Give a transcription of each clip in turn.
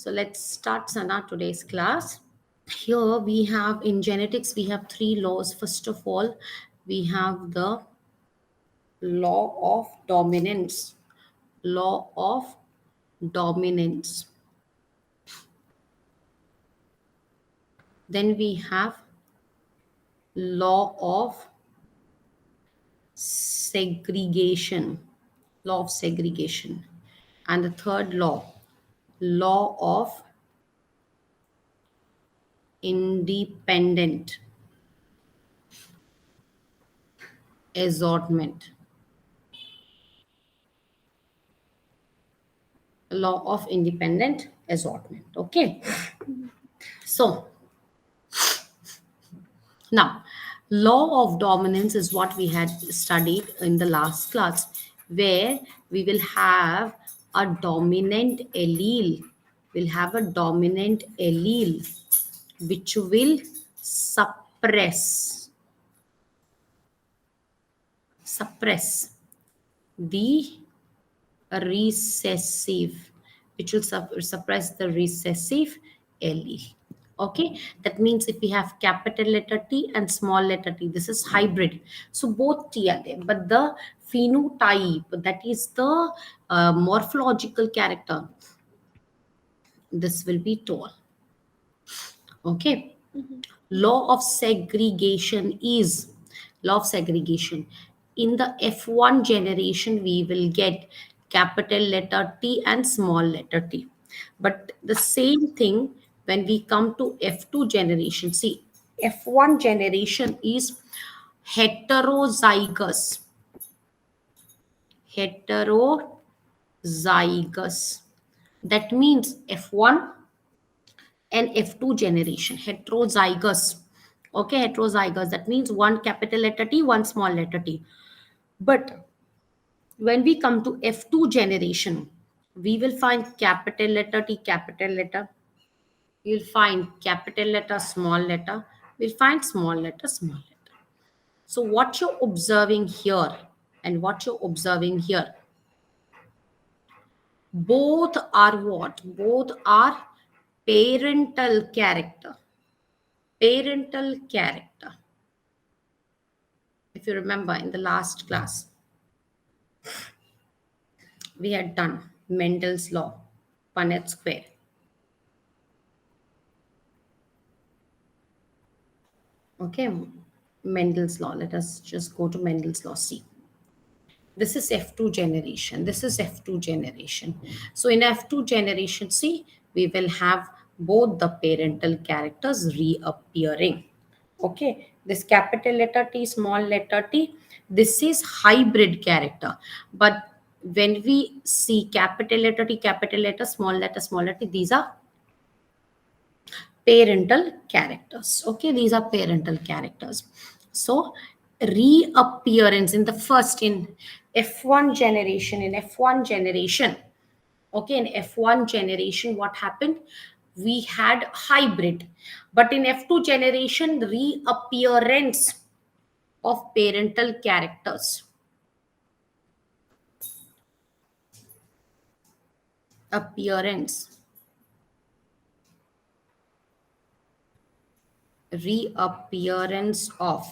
So let's start Sana today's class. Here we have in genetics, we have three laws. First of all, we have the law of dominance. Law of dominance. Then we have law of segregation. Law of segregation. And the third law, law of independent assortment. Law of independent assortment. Okay. So now, law of dominance is what we had studied in the last class, where we will have a dominant allele. We'll have a dominant allele which will suppress the recessive, which will suppress the recessive allele. Okay, that means if we have capital letter T and small letter t, this is hybrid. So both T are there, but the phenotype, that is the morphological character, this will be tall. Okay, law of segregation is law of segregation. In the F1 generation, we will get capital letter T and small letter t. But the same thing when we come to F2 generation. See, F1 generation is heterozygous. Heterozygous. That means F1 and F2 generation, heterozygous. Okay, heterozygous. That means one capital letter T, one small letter t. But when we come to F2 generation, we will find capital letter T, capital letter. We'll find capital letter, small letter. We'll find small letter, small letter. So what you're observing here and what you're observing here, both are what? Both are parental character. Parental character. If you remember in the last class, we had done Mendel's law, Punnett square. Okay, Mendel's law. Let us just go to Mendel's law. See, this is F2 generation. This is F2 generation. So in F2 generation, see, we will have both the parental characters reappearing. Okay, this capital letter T, small letter t, this is hybrid character. But when we see capital letter T, capital letter, small letter t, these are parental characters. Okay, these are parental characters. So reappearance in the first, in F1 generation, okay, in F1 generation, what happened? We had hybrid. But in F2 generation, reappearance of parental characters. Appearance. Reappearance of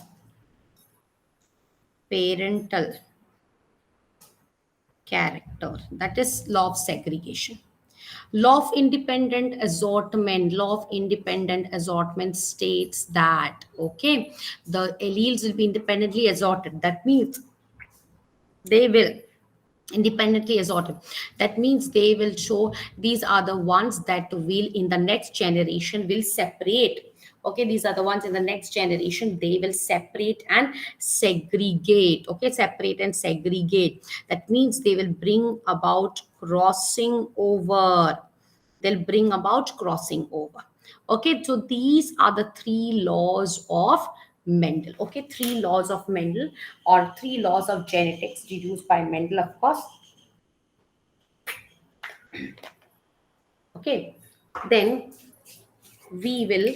parental character. That is law of segregation. Law of independent assortment. Law of independent assortment states that, okay, the alleles will be independently assorted. That means they will independently assorted. That means they will show these are the ones that will in the next generation will separate. Okay, these are the ones in the next generation, they will separate and segregate. Okay, separate and segregate. That means they will bring about crossing over. They'll bring about crossing over. Okay, so these are the three laws of Mendel. Okay, three laws of Mendel, or three laws of genetics deduced by Mendel, of course. Okay, then we will,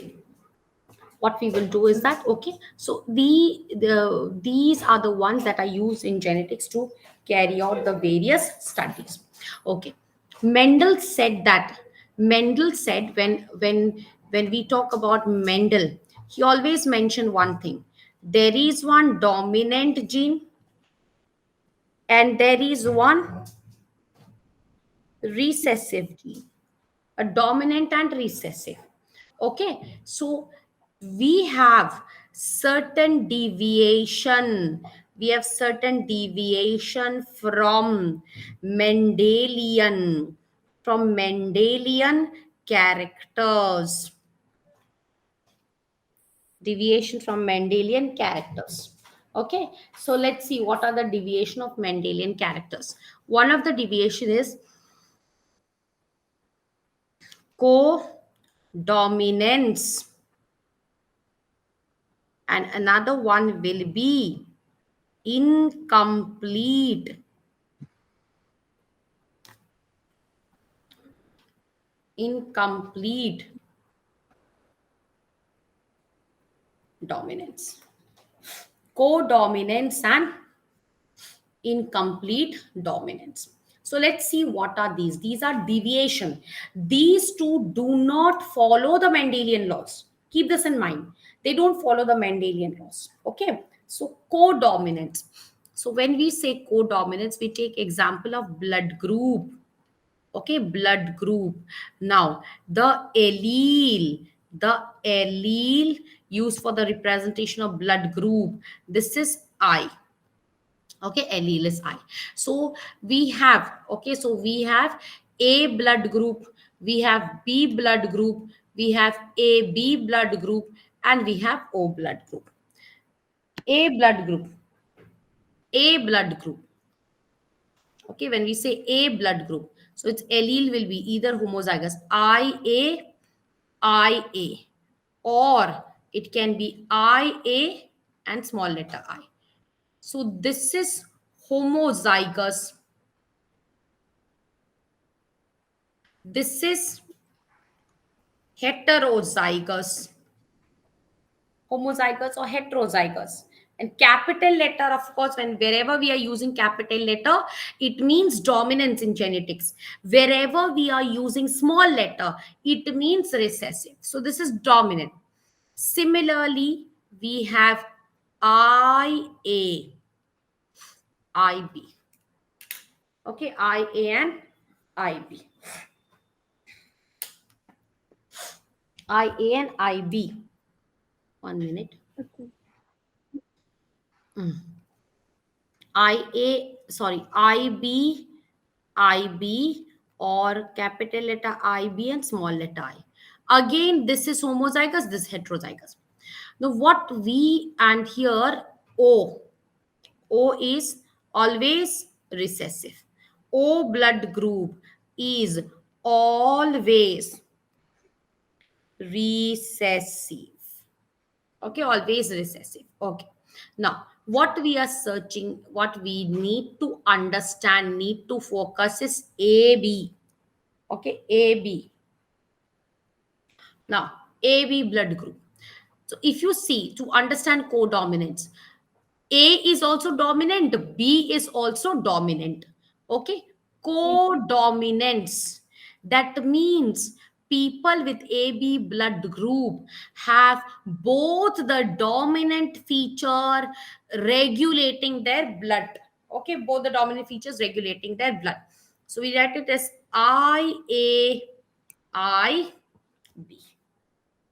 what we will do is that, okay, so these are the ones that are used in genetics to carry out the various studies. Okay, Mendel said that Mendel said, when we talk about Mendel, he always mentioned one thing: there is one dominant gene and there is one recessive gene, a dominant and recessive. Okay, so we have certain deviation. We have certain deviation Mendelian, from Mendelian characters. Deviation from Mendelian characters. Okay, so let's see what are the deviation of Mendelian characters. One of the deviation is co-dominance, and another one will be incomplete incomplete dominance. Co-dominance and incomplete dominance. So let's see what are these. These are deviation. These two do not follow the Mendelian laws. Keep this in mind. They don't follow the Mendelian laws. Okay. So co-dominance. So when we say co-dominance, we take example of blood group. Okay, blood group. Now the allele used for the representation of blood group, this is I. Okay, allele is I. So we have, okay, so we have A blood group, we have B blood group, we have AB blood group, and we have O blood group. A blood group, A blood group. Okay, when we say A blood group, so its allele will be either homozygous IA, or it can be IA and small letter I. So this is homozygous. This is heterozygous. Homozygous or heterozygous. And capital letter, of course, when wherever we are using capital letter, it means dominance in genetics. Wherever we are using small letter, it means recessive. So this is dominant. Similarly, we have IA, IB. Okay, IA and IB. IA and IB. 1 minute. Okay. IA, sorry, IB, or capital letter IB and small letter I. Again, this is homozygous, this is heterozygous. Now, what we, and here O is always recessive. O blood group is always recessive. Okay, always recessive. Okay, now what we are searching, what we need to understand, need to focus is AB. Okay, AB. Now AB blood group. So if you see, to understand codominance, A is also dominant, B is also dominant. Okay, Yes. codominance. That means people with AB blood group have both the dominant feature regulating their blood. Okay, both the dominant features regulating their blood. So we write it as IAIB.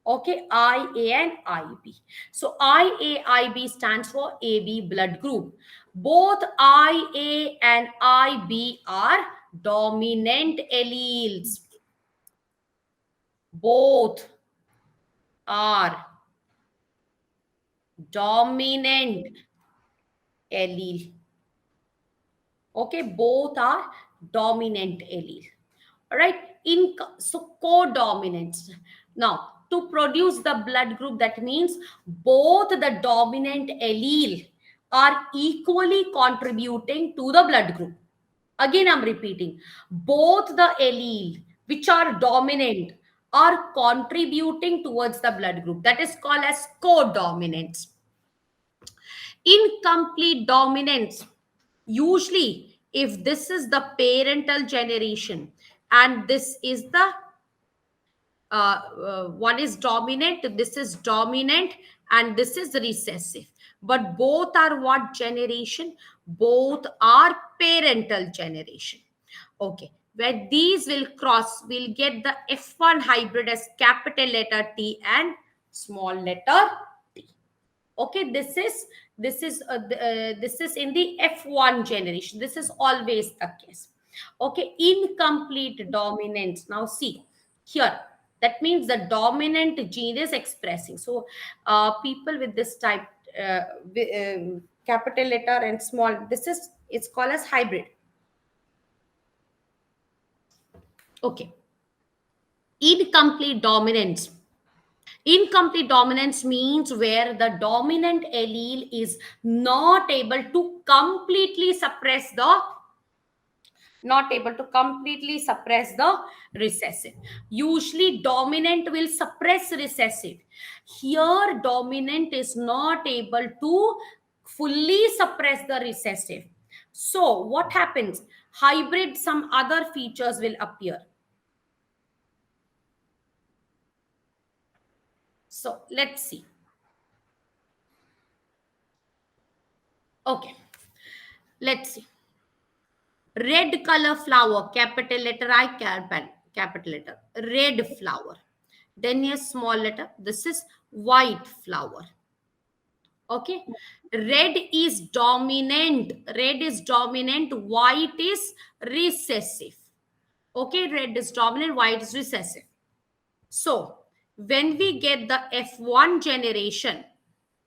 Okay, IA and IB. So IAIB stands for AB blood group. Both IA and IB are dominant alleles. Both are dominant allele. Okay, both are dominant allele. All right, so codominance. Now, to produce the blood group, that means both the dominant allele are equally contributing to the blood group. Again, I'm repeating, both the allele which are dominant are contributing towards the blood group. That is called as codominance. Incomplete dominance, usually if this is the parental generation and this is the one is dominant, this is dominant, and this is recessive. But both are what generation? Both are parental generation. Okay, where these will cross, we'll get the F1 hybrid as capital letter T and small letter t. Okay, this is in the F1 generation. This is always the case. Okay, incomplete dominance. Now see here, that means the dominant gene is expressing. So people with this type, uh, capital letter and small, this is, it's called as hybrid. Okay, incomplete dominance. Incomplete dominance means where the dominant allele is not able to completely suppress the, not able to completely suppress the recessive. Usually dominant will suppress recessive. Here dominant is not able to fully suppress the recessive. So what happens? Hybrid, some other features will appear. So let's see. Okay, let's see. Red color flower, capital letter I, capital letter, red flower. Then a small letter, this is white flower. Okay, red is dominant, red is dominant, white is recessive. Okay, red is dominant, white is recessive. So when we get the F1 generation,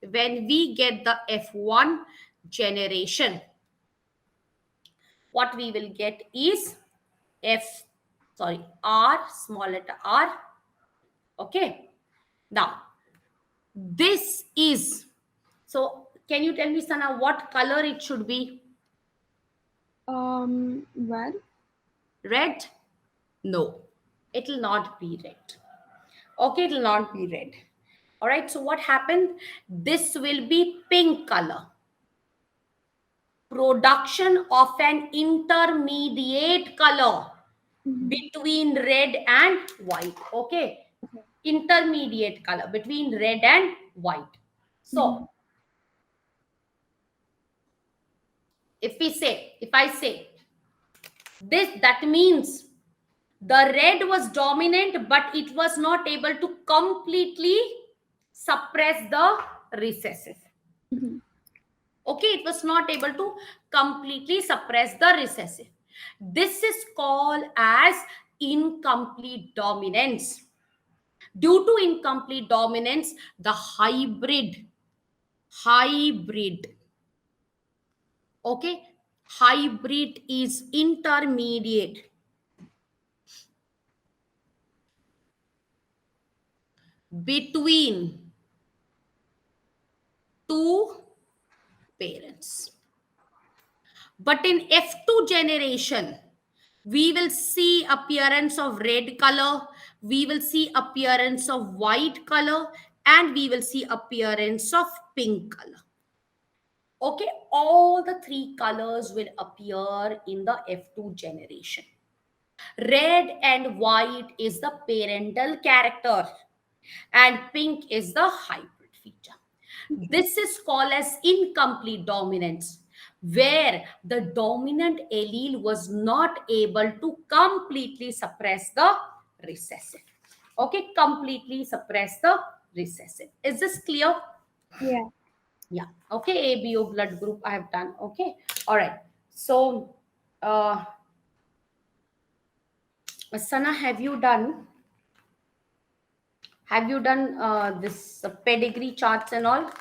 when we get the F1 generation, what we will get is F, sorry, R, small letter R. Okay. Now, this is, so can you tell me, Sana, what color it should be? Red. Red? No, it will not be red. Okay, it will not be red. All right, so what happened? This will be pink color. Production of an intermediate color between red and white. Okay, Okay. intermediate color between red and white. So if I say this, that means the red was dominant but it was not able to completely suppress the recessive. Mm-hmm. Okay, it was not able to completely suppress the recessive. This is called as incomplete dominance. Due to incomplete dominance, the hybrid, okay, hybrid is intermediate between two parents. But in F2 generation, we will see appearance of red color, we will see appearance of white color, and we will see appearance of pink color. Okay, all the three colors will appear in the F2 generation. Red and white is the parental character, and pink is the hybrid feature. This is called as incomplete dominance, where the dominant allele was not able to completely suppress the recessive. Okay, completely suppress the recessive. Is this clear? Yeah. Yeah. Okay, ABO blood group I have done. Okay. All right. So, Sana, have you done this pedigree charts and all?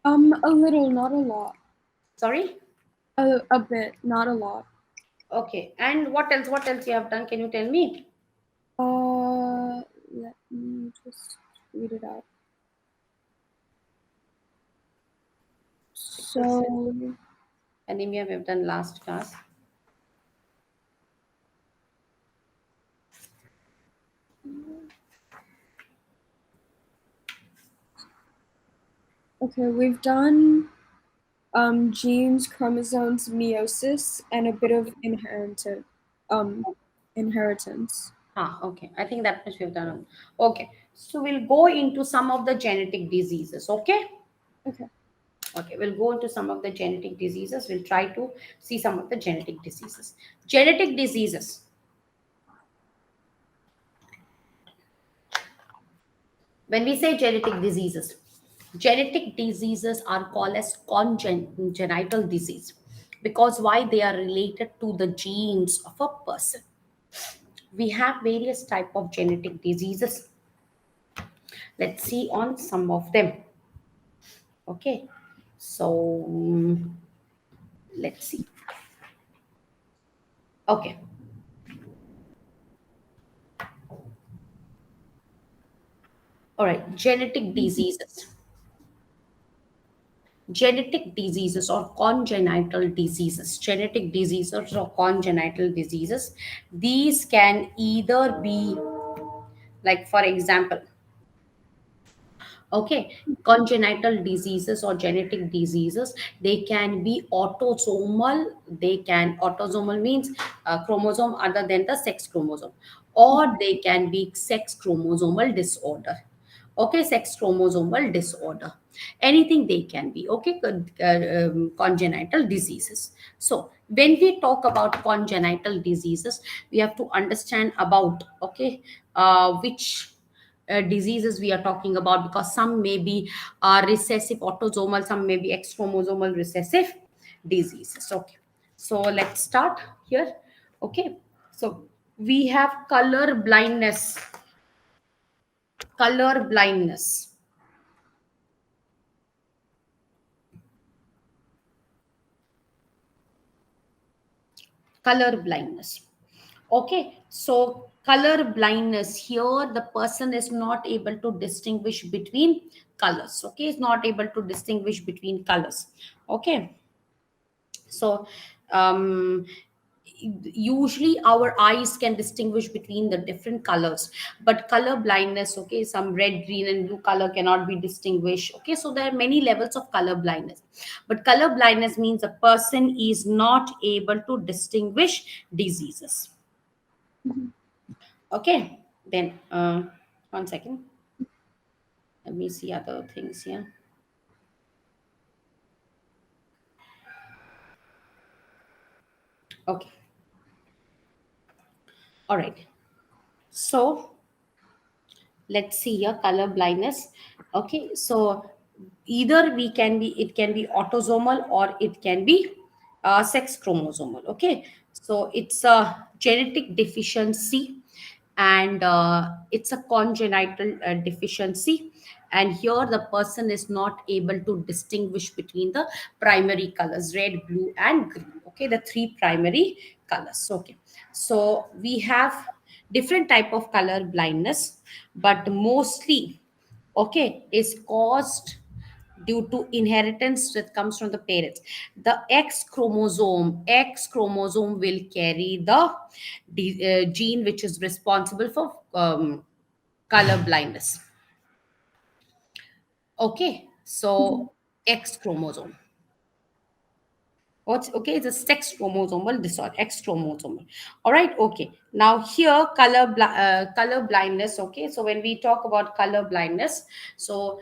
A little, not a lot. Sorry. A bit, not a lot. Okay. And what else? What else you have done? Can you tell me? Let me just read it out. Sickle cell So, anemia we have done last class. okay, we've done genes, chromosomes, meiosis, and a bit of um, inheritance. Okay. I think that much we've done. Okay. So we'll go into some of the genetic diseases. Okay. Okay. Okay. We'll go into some of the genetic diseases. We'll try to see some of the genetic diseases. Genetic diseases. When we say genetic diseases are called as congenital disease because why they are related to the genes of a person. We have various type of genetic diseases. Let's see on some of them. Okay, so let's see. Okay, all right. Genetic diseases or congenital diseases. Genetic diseases or congenital diseases. These can either be, like for example, okay, congenital diseases or genetic diseases, they can be autosomal. Autosomal means chromosome other than the sex chromosome, or they can be sex chromosomal disorder. Okay, sex chromosomal disorder, anything they can be. Okay, congenital diseases. So when we talk about congenital diseases, we have to understand about, okay, which diseases we are talking about, because some may be recessive autosomal, some may be X chromosomal recessive diseases. Okay, so let's start here. Okay, so we have color blindness. Color blindness. Okay, so color blindness, here the person is not able to distinguish between colors. Okay, is not able to distinguish between colors. Okay, so um usually our eyes can distinguish between the different colors, but color blindness, okay, some red, green and blue color cannot be distinguished. Okay, so there are many levels of color blindness, but color blindness means a person is not able to distinguish diseases. Mhm. Okay, then 1 second, let me see other things here. Okay, all right, so let's see here, color blindness. Okay, so either we can be, it can be autosomal or it can be sex chromosomal. Okay, so it's a genetic deficiency, and it's a congenital deficiency, and here the person is not able to distinguish between the primary colors, red, blue and green. Okay, the three primary colors. Okay, so we have different type of color blindness, but mostly, okay, is caused due to inheritance that comes from the parents. The X chromosome will carry the gene which is responsible for color blindness. Okay, Mhm. so X chromosome. What's okay? It's a sex chromosomal disorder, X chromosomal. All right. Okay. Now here, color blindness. Okay. So when we talk about color blindness, so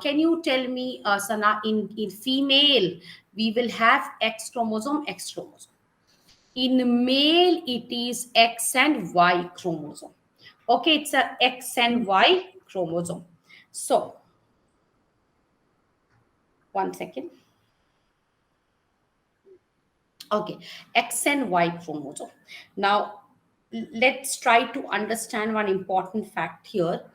can you tell me, Sana, in female we will have X chromosome, X chromosome. In male, it is X and Y chromosome. Okay, it's a X and Y chromosome. So 1 second. Okay, X and Y chromosome. Now, let's try to understand one important fact here.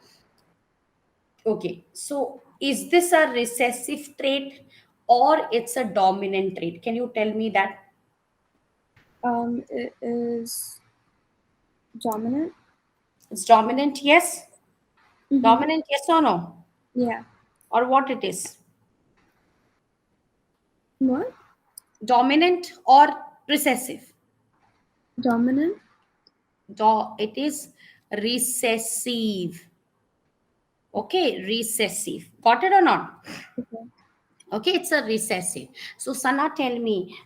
Okay, so is this a recessive trait or it's a dominant trait? Can you tell me that? It is dominant. It's dominant, yes? Mm-hmm. Dominant, yes or no? Yeah. Or what it is? What? Dominant or recessive? Dominant? It is recessive. Okay, recessive. Got it or not? Okay. Okay, it's a recessive. So Sana, tell me,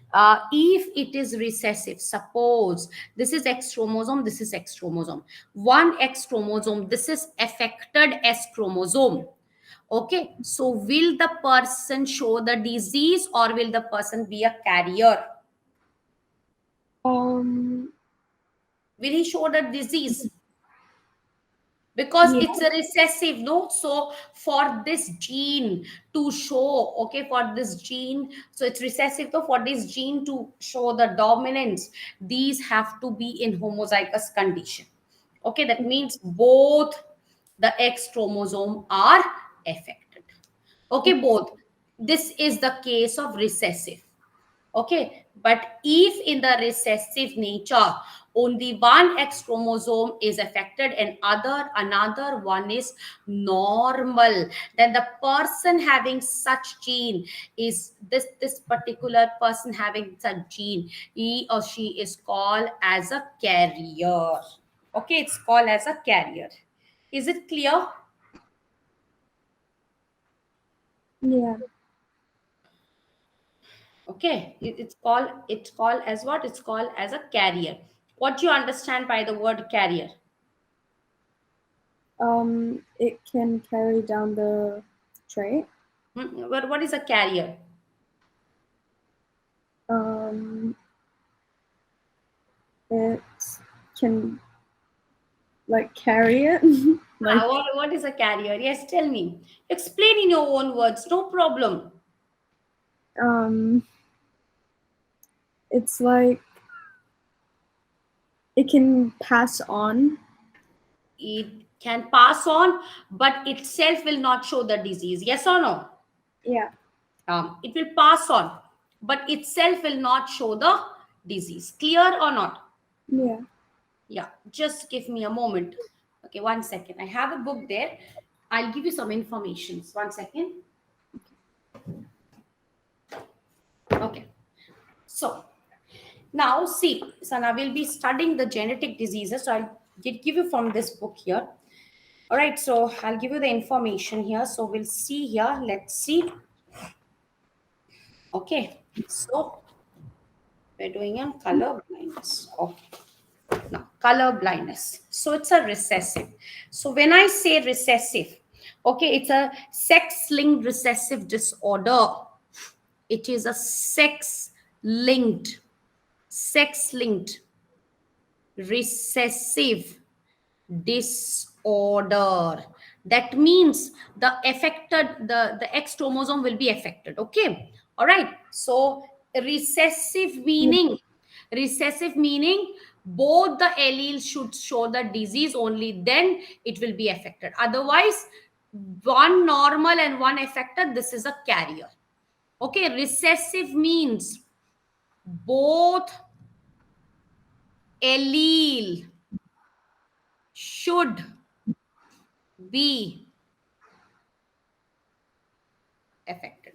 if it is recessive, suppose this is X chromosome, this is X chromosome, one X chromosome, this is affected S chromosome. Okay, so will the person show the disease or will the person be a carrier? Um, Will he show the disease? Because yeah. it's a recessive, no? So for this gene to show, okay, for this gene, so it's recessive, so for this gene to show the dominance, these have to be in homozygous condition. Okay, that means both the X chromosome are affected. Okay, both. This is the case of recessive. Okay, but if in the recessive nature only one X chromosome is affected and another one is normal, then the person having such gene is this particular person having such gene, he or she is called as a carrier. Okay, it's called as a carrier. Is it clear? Yeah. Okay, it's called as what? It's called as a carrier. What do you understand by the word carrier? It can carry down the trait. What is a carrier? Um, it can like carry it. Like What is a carrier? Yes, tell me. Explain in your own words. No problem. um, it's like it can pass on. It can pass on, but itself will not show the disease. Yes or no? Yeah. It will pass on, but itself will not show the disease. Clear or not? Yeah. Yeah, just give me a moment. Okay, 1 second. I have a book there. I'll give you some informations. 1 second. Okay. So now see, Sana, we'll be studying the genetic diseases. So I'll give you from this book here. All right. So I'll give you the information here. So we'll see here. Let's see. Okay. So we're doing on color blindness. Okay. Now, color blindness. So it's a recessive. So when I say recessive, okay, it's a sex-linked recessive disorder. It is a sex-linked recessive disorder. That means the X chromosome will be affected. Okay. All right. So recessive meaning, recessive meaning both the alleles should show the disease, only then it will be affected. Otherwise, one normal and one affected, this is a carrier. Okay. Recessive means both allele should be affected.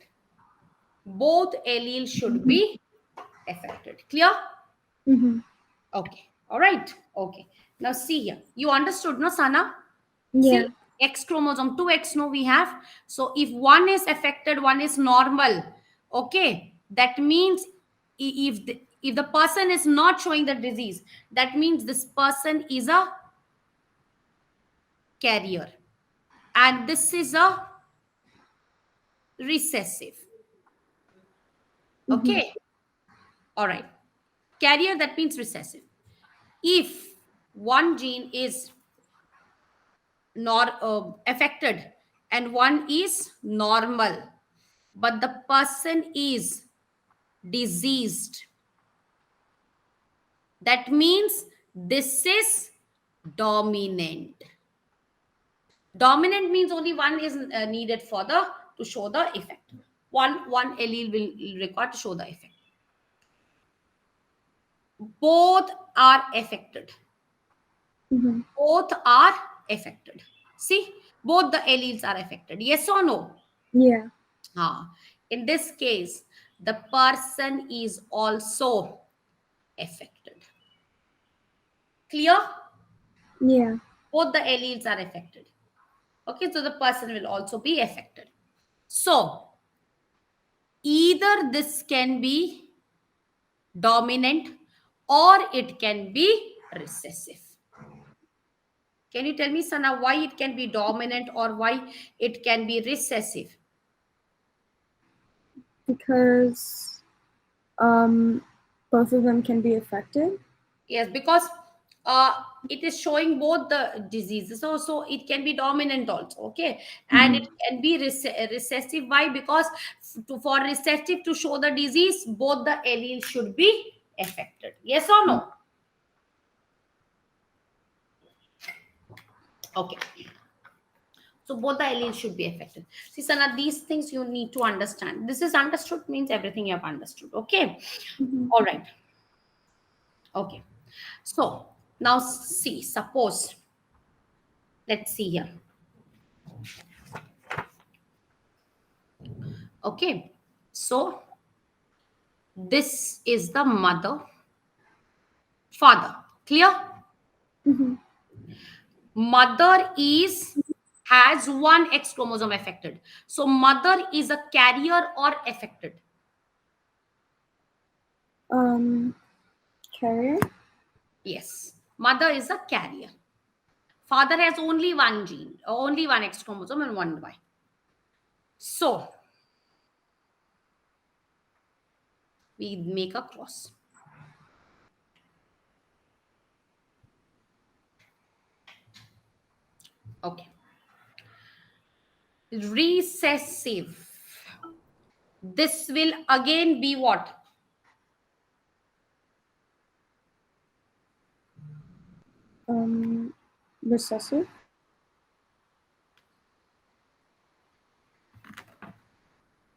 Both alleles should be affected. Clear? Mm-hmm. Okay. All right. Okay. Now see here. You understood, no, Sana? Yeah. See, X chromosome, 2X, no, we have. So if one is affected, one is normal. Okay. That means if the person is not showing the disease, that means this person is a carrier. And this is a recessive. Mm-hmm. Okay. All right. Carrier, that means recessive. If one gene is not affected and one is normal, but the person is diseased, that means this is dominant. Dominant means only one is needed for the to show the effect. One allele will require to show the effect. Both are affected. Mm-hmm. Both are affected. See, both the alleles are affected. Yes or no? Yeah. In this case, the person is also affected. Clear? Yeah. Both the alleles are affected. Okay, so the person will also be affected. So, Either this can be dominant or it can be recessive. Can you tell me, Sana, why it can be dominant or why it can be recessive? Because both of them can be affected. Yes, because it is showing both the diseases. So it can be dominant also, okay? And it can be recessive. Why? Because for recessive to show the disease, both the alleles should be affected. Yes or no? Okay. So both the alleles should be affected. See, Sana, these things you need to understand. This is understood means everything you have understood. Okay. Mhm. All right. Okay. So now see, suppose, let's see here. Okay. So this is the mother, father. Clear? Mhm. Mother is has one X chromosome affected. So mother is a carrier or affected. Carrier. Yes. Mother is a carrier. Father has only one gene, only one X chromosome and one Y. So we make a cross. Okay. Recessive. This will again be what? Recessive.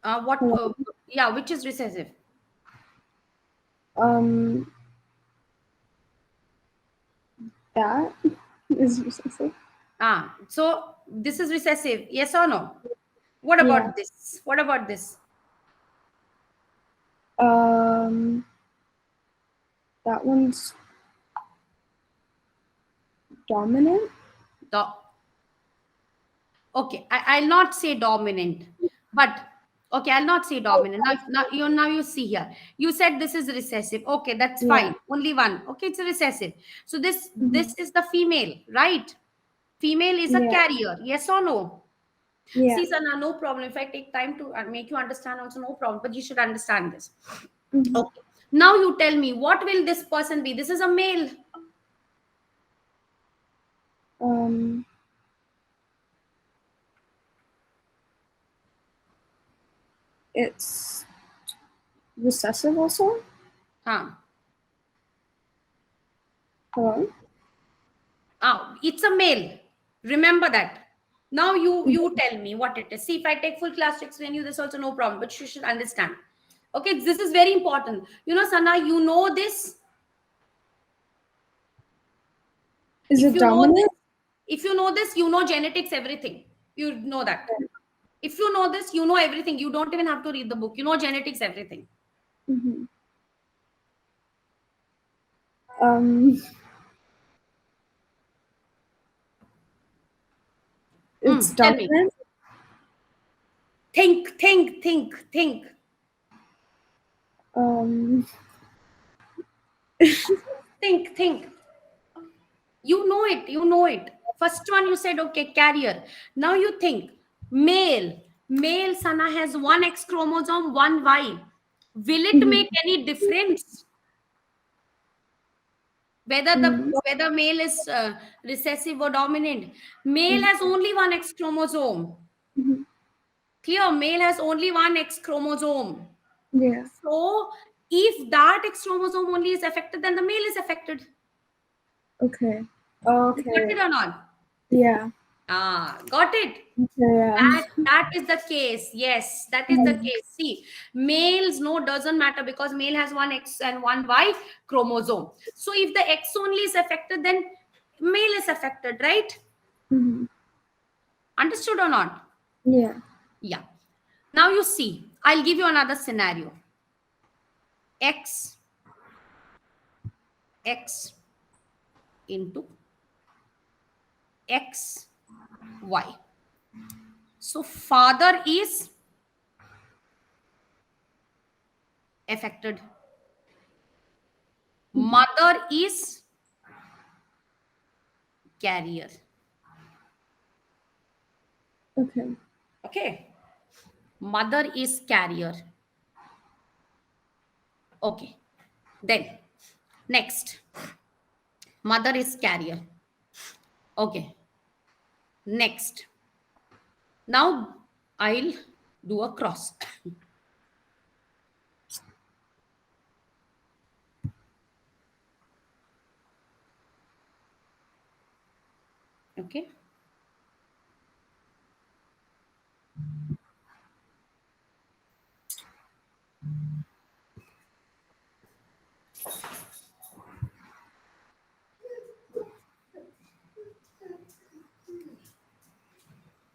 What? Hello? Yeah, which is recessive? Um, that is recessive. So this is recessive. Yes or no? What Yeah. about this? What about this? Um, that one's dominant. The Okay, I'll not say dominant, but okay, I'll not say dominant. Now you see here. You said this is recessive. Okay, that's Yeah. fine. Only one. Okay, it's a recessive. So this Mhm. this is the female, right? Female is a Yeah. carrier. Yes or no? Yeah. See, Sana, no problem. If I take time to make you understand, also no problem. But you should understand this. Mhm. Okay. Now you tell me, what will this person be? This is a male. Um, it's recessive also. Huh. Hello. It's a male. Remember that. Now you Mhm. you tell me what it is. See, if I take full class to explain you this, also no problem. But you should understand. Okay, this is very important. You know, Sana, you know this. Is If it you know this, dominant? you know genetics, everything. You know that. If you know this, you know everything. You don't even have to read the book. You know genetics, everything. Mhm. Um, it's Tell me. dominant. Think. Um, Think. You know it. First one you said, okay, carrier. Now you think, male Sana has one X chromosome, one Y. Will it mhm. make any difference whether the Mhm. whether male is recessive or dominant? Male has only one X chromosome. Mhm. Clear? Male has only one X chromosome. Yeah. So if that X chromosome only is affected, then the male is affected. Okay. You got Okay. it or not? Yeah. Got it. Okay. Yeah. That is the case. Yes, that is the Mhm. case. See, males, no, doesn't matter because male has one X and one Y chromosome. So if the X only is affected, then male is affected, right? Mhm. Understood or not? Yeah. Yeah. Now you see, I'll give you another scenario. X X into X Y. So father is affected. Mother is carrier. Okay. Okay. Mother is carrier. Okay. Then next. Mother is carrier. Okay. Next. Now I'll do a cross. Okay.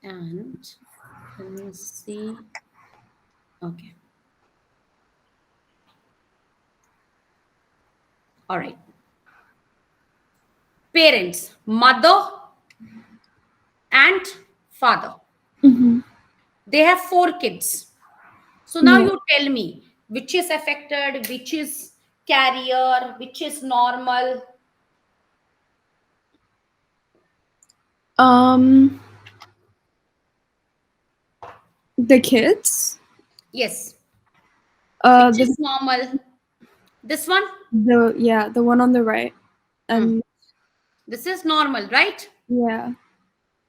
And let me see. Okay. All right. Parents, mother and father. Mm-hmm. They have 4 kids. So now Yeah. you tell me which is affected, which is carrier, which is normal. Um, the kids. Yes. Which The is normal? This one? the one on the right, Hmm. and This is normal, right? yeah,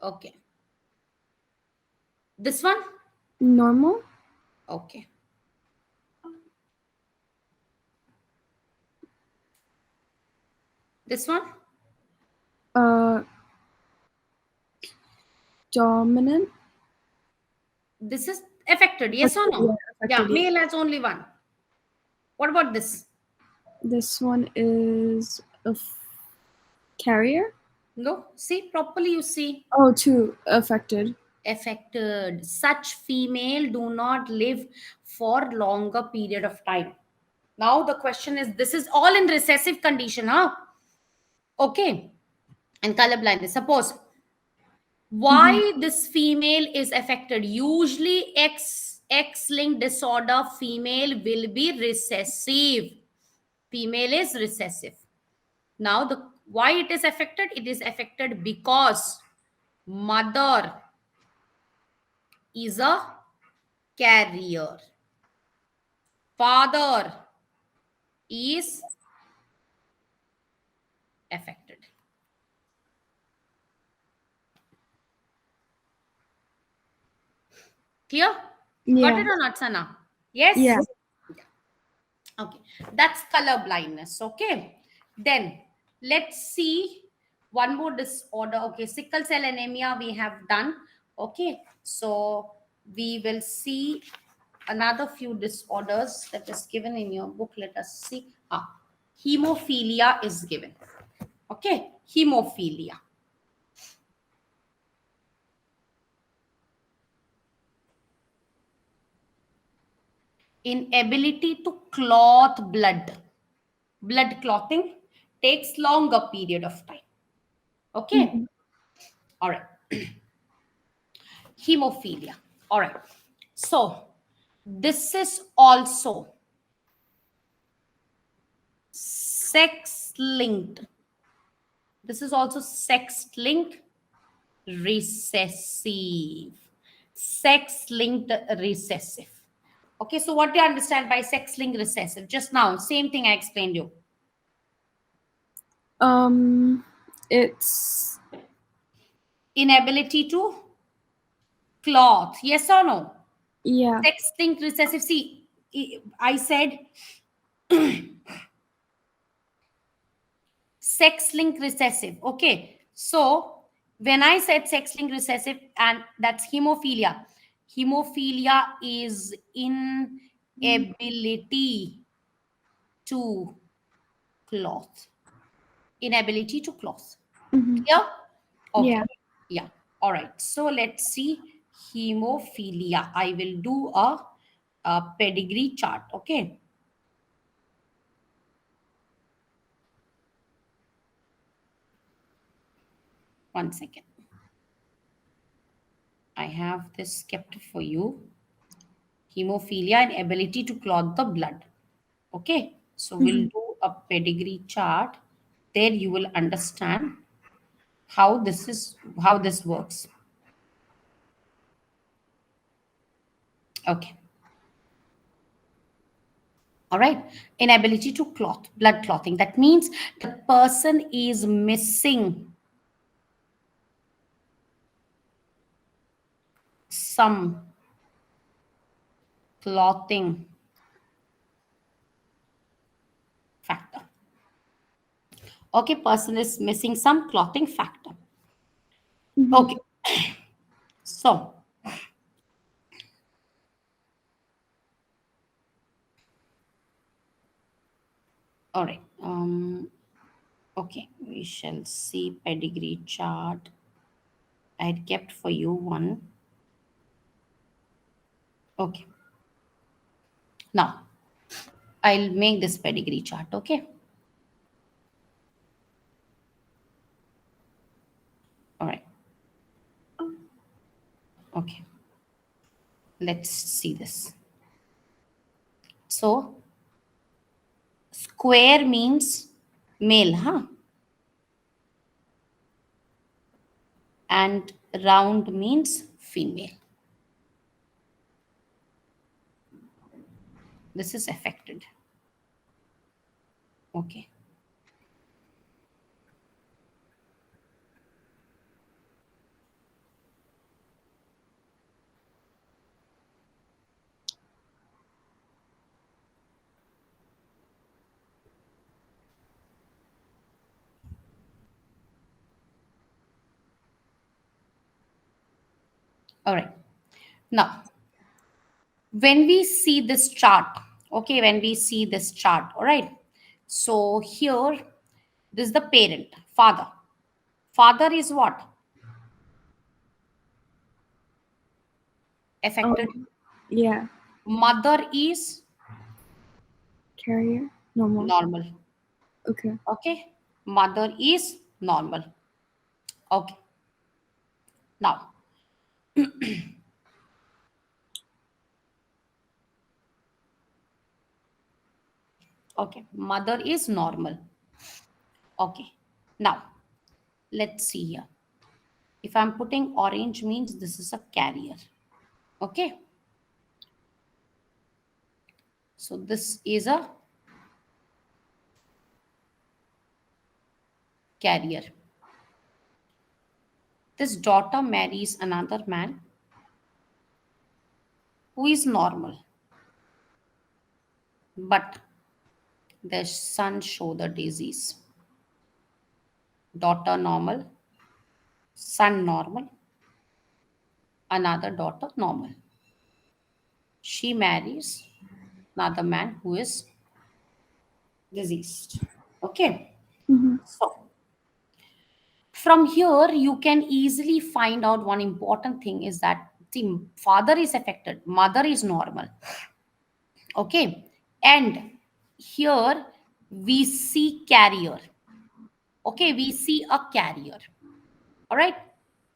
Okay. This one? normal. Okay. This one? Uh, dominant. This is affected, yes or Yeah, no? Yeah, affected. Yeah. male has only one. What about this? This one is a carrier. No, see properly, you see. Oh, two affected. Affected. Such female do not live for longer period of time. Now the question is, this is all in recessive condition, huh? Okay. And color blindness. Suppose Mm-hmm. why this female is affected. Usually X-linked disorder female will be recessive. Female is recessive. Now the why it is affected? It is affected because mother is a carrier. Father is affected. Clear? Got Yeah. it or not, Sana? Yes? Yeah. Okay. That's color blindness. Okay. Then let's see one more disorder. Okay. Sickle cell anemia we have done. Okay. So we will see another few disorders that is given in your book. Let us see. Hemophilia is given. Okay. Hemophilia. Inability to clot blood. Blood clotting takes longer period of time. Okay. Mm-hmm. All right. Hemophilia. All right. So this is also sex linked. This is also sex linked recessive. Sex linked recessive. Okay, so what do you understand by sex linked recessive? Just now, same thing I explained you. It's Inability to clot. Yes or no? yeah. Sex linked recessive. See, I said sex linked recessive. Okay, so when I said sex linked recessive, and that's hemophilia. Hemophilia is inability to cloth. Inability to cloth. Mm-hmm. Clear? Okay. Yeah. Yeah. All right. So let's see hemophilia. I will do a pedigree chart. Okay. One second. I have this kept for you. Hemophilia and ability to clot the blood. Okay, so we'll do a pedigree chart. There you will understand how this works. Okay. All right. Inability to clot, blood clotting. That means the person is missing some clothing factor. Okay, person is missing some clothing factor. Okay, so all right. Okay, we shall see pedigree chart. I had kept for you one. Okay, now I'll make this pedigree chart. Okay, all right. Okay, let's see this. So square means male, huh? And round means female. This is affected. Okay. All right. Now, when we see this chart, okay, when we see this chart, all right. So here, this is the parent, father. Father is what? Affected. Yeah. Mother is Carrier. Normal. normal. Okay. Okay. Mother is normal. Okay. Now, okay. Mother is normal. Okay. Now, let's see here. If I'm putting orange means this is a carrier. Okay. So this is a carrier. This daughter marries another man who is normal, but their son show the disease. Daughter normal, son normal, another daughter normal. She marries another man who is diseased. Okay. So from here, you can easily find out one important thing is that the father is affected, mother is normal. Okay. And here we see carrier. Okay. We see a carrier. All right.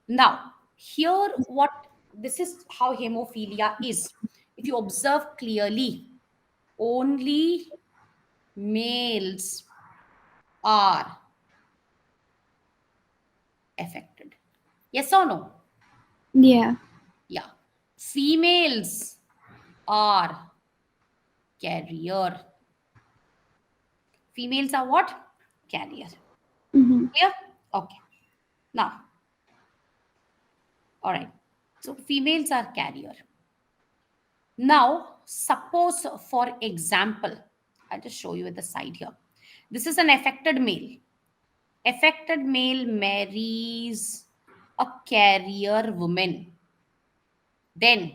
Now, here what this is how hemophilia is. If you observe clearly, only males are affected. Yes or no? Yeah. Yeah. Females are carrier. Females are what? Carrier. Clear? Okay. Now, all right. So females are carrier. Now, suppose for example, I'll just show you at the side here. This is an affected male. Affected male marries a carrier woman. Then,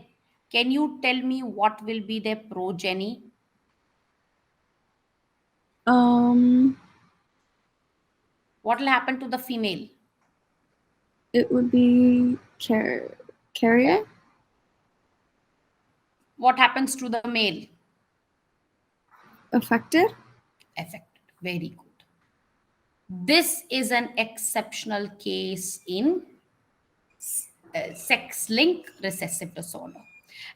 can you tell me what will be their progeny? Um, What will happen to the female? it would be carrier. What happens to the male? Affected. Affected. Very good. This is an exceptional case in sex-linked recessive disorder.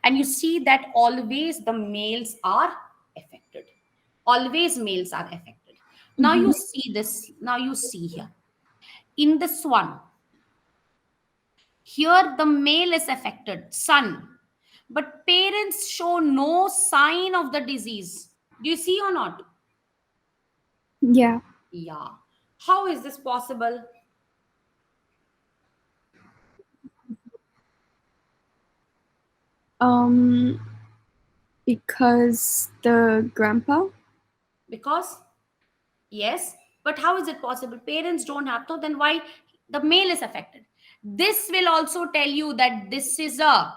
And you see that always the males are affected. Always males are affected. Now you see this. Now you see here. In this one, here the male is affected, son. But parents show no sign of the disease. Do you see or not? Yeah. Yeah. How is this possible? Um, because the grandpa. Because, yes, but how is it possible? Parents don't have to, then why the male is affected? This will also tell you that this is a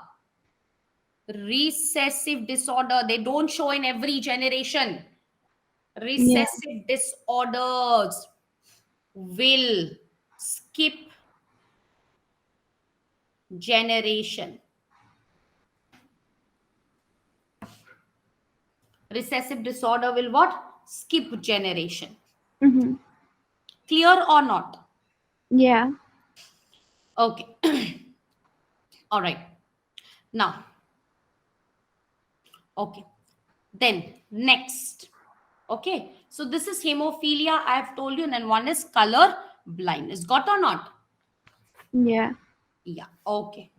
recessive disorder. They don't show in every generation. Yeah. Recessive disorders will skip generation. Recessive disorder will what? Skip generation. Mm-hmm. Clear or not? Yeah. Okay. All right. Now, okay. Then next. Okay. So this is hemophilia. I have told you. And then one is color blindness. Got or not? Yeah. Yeah. Okay.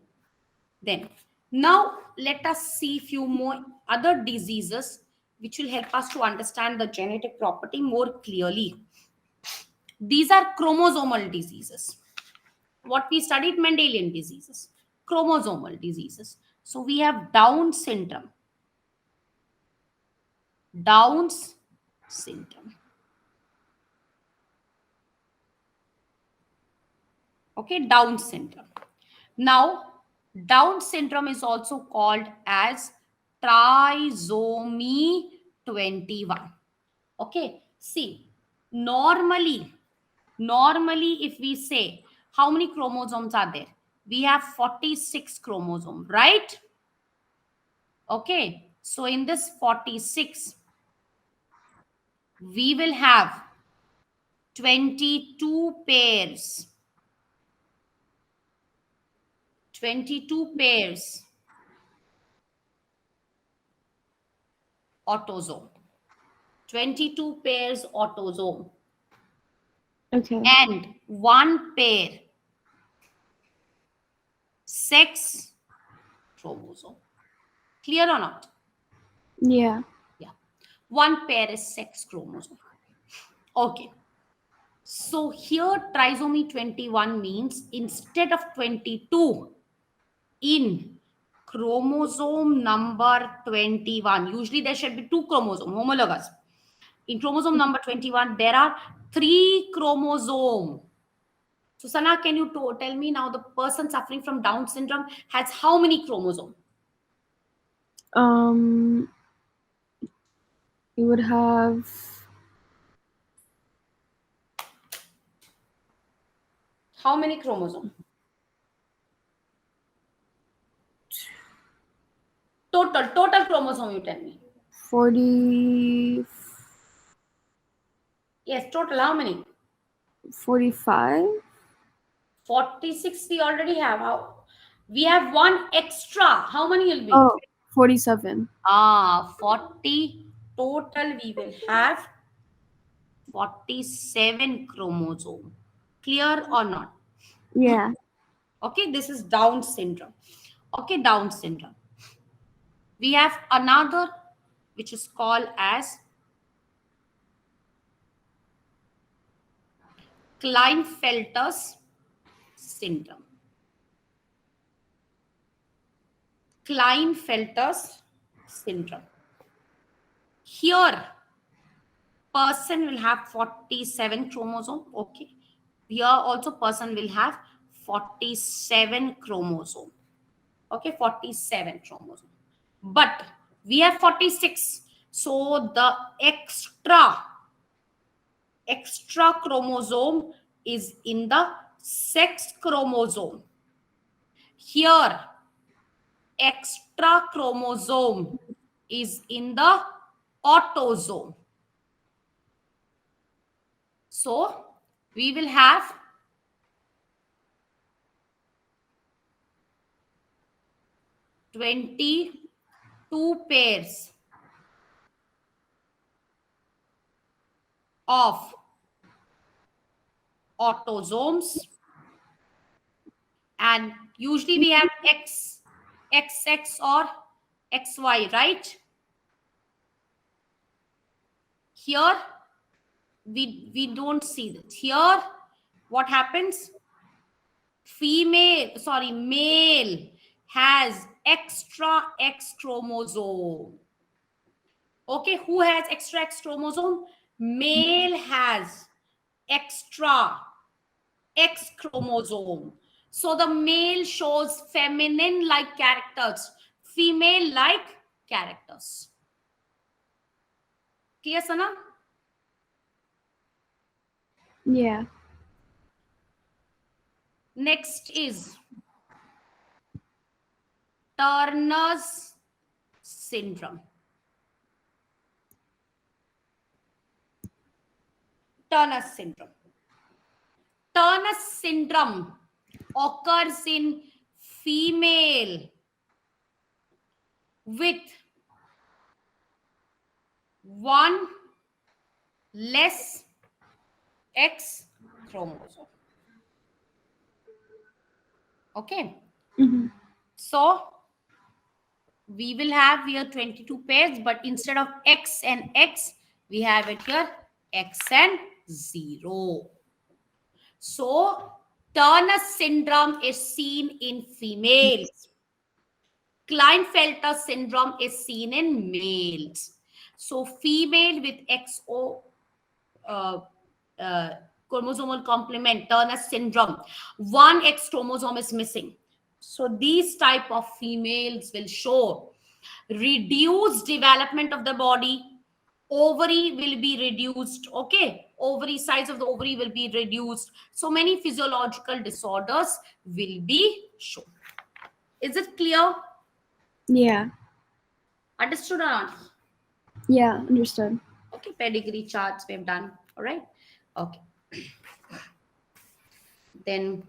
Then now let us see few more other diseases which will help us to understand the genetic property more clearly. These are chromosomal diseases. What we studied, Mendelian diseases, chromosomal diseases. So we have Down syndrome. Down's syndrome. Okay, Down syndrome. Now, Down syndrome is also called as trisomy 21. Okay, see, normally, if we say how many chromosomes are there, we have 46 chromosomes, right? Okay, so in this 46, we will have 22 pairs. 22 pairs autosome. 22 pairs autosome. Okay. And one pair sex chromosome. Clear or not? Yeah. Yeah. One pair is sex chromosome. Okay. So here trisomy 21 means instead of 22 in chromosome number 21, usually there should be two chromosomes, homologous. In chromosome number 21, there are three chromosomes. So Sana, can you tell me now the person suffering from Down syndrome has how many chromosomes? Um, you would have How many chromosomes? Total chromosome, you tell me. 40, Yes, total how many? 45. 46 we already have. How? We have one extra. How many will be? Oh, 47. 40 total we will have 47 chromosome. Clear or not? Yeah. Okay, this is Down syndrome. Okay, Down syndrome. We have another which is called as Klinefelter's syndrome. Klinefelter's syndrome. Here, person will have 47 chromosome. Okay. Here also person will have 47 chromosome. Okay, 47 chromosome. But we have 46. So the extra chromosome is in the sex chromosome. Here, extra chromosome is in the autosome. So we will have 22 pairs of autosomes, and usually we have XX or XY, right? Here we don't see that. Here what happens? Male has extra X chromosome. Okay, who has extra X chromosome? Male has extra X chromosome. So the male shows feminine like characters, female like characters. Clear, Sana? Yeah. Next is Turner's syndrome. Turner's syndrome. Turner syndrome occurs in female with one less X chromosome. Okay. Mm-hmm. So we will have here 22 pairs, but instead of X and X, we have it here X and 0. So Turner syndrome is seen in females. Klinefelter syndrome is seen in males. So female with XO uh, uh, chromosomal complement, Turner syndrome, one X chromosome is missing. So these type of females will show reduced development of the body. Ovary will be reduced. Okay, ovary, size of the ovary will be reduced. So many physiological disorders will be shown. Is it clear? Yeah. Understood or not? Yeah, understood. Okay, pedigree charts we have done. All right. Okay. Then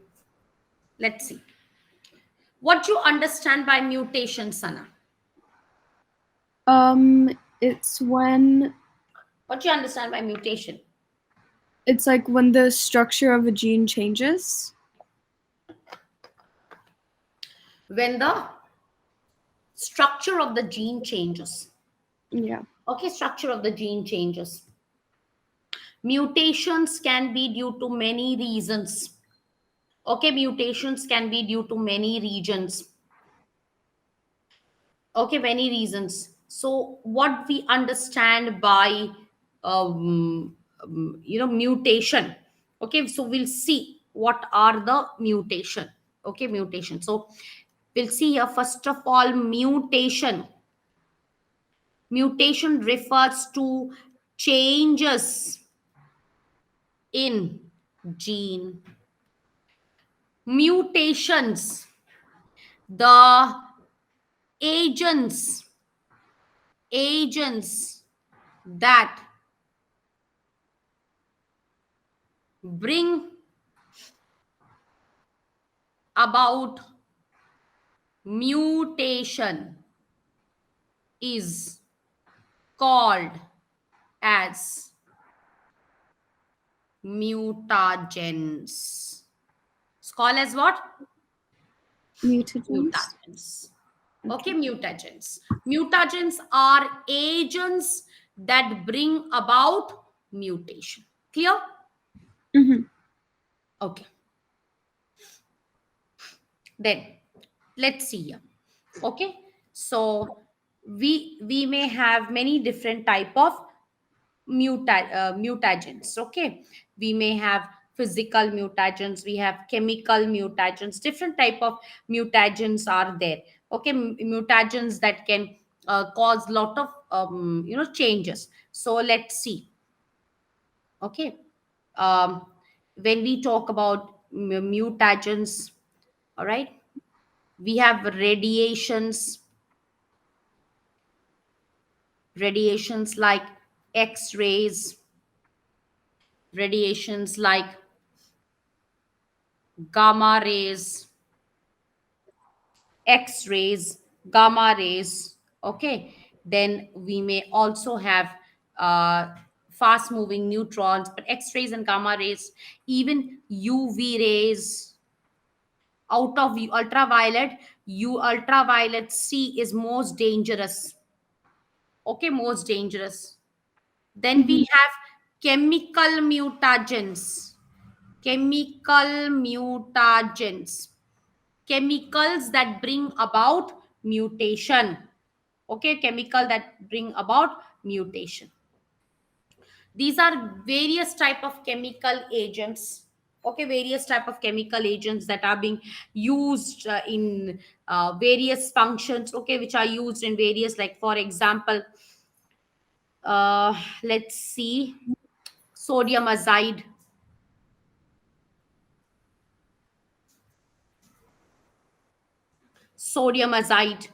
let's see. What do you understand by mutation, Sana? It's when What do you understand by mutation? it's like when the structure of a gene changes. When the structure of the gene changes. Yeah. Okay, structure of the gene changes. Mutations can be due to many reasons. Okay, mutations can be due to many regions. Okay, many reasons. So what we understand by mutation. Okay, so we'll see what are the mutation. Okay, mutation. So we'll see here, first of all, mutation. Mutation refers to changes in gene. Mutations, the agents that bring about mutation is called as mutagens. It's called as what? Mutagens. Mutagens. Okay, mutagens. Mutagens are agents that bring about mutation. Clear? Mm-hmm. Okay. Then let's see here. Okay, so we may have many different type of mutagens. Okay, we may have physical mutagens, we have chemical mutagens, different type of mutagens are there. Okay, mutagens that can cause lot of changes. So let's see. Okay, um, when we talk about mutagens, all right, we have radiations like X-rays, radiations like gamma rays, X-rays, gamma rays. Okay, then we may also have fast moving neutrons, but X-rays and gamma rays, even UV rays, out of ultraviolet, ultraviolet C is most dangerous. Okay, most dangerous. Then we have chemical mutagens. Chemical mutagens. Chemicals that bring about mutation. Okay, chemical that bring about mutation. These are various type of chemical agents. Okay, various type of chemical agents that are being used in various functions. Okay, which are used in various, like for example, let's see, sodium azide. Sodium azide.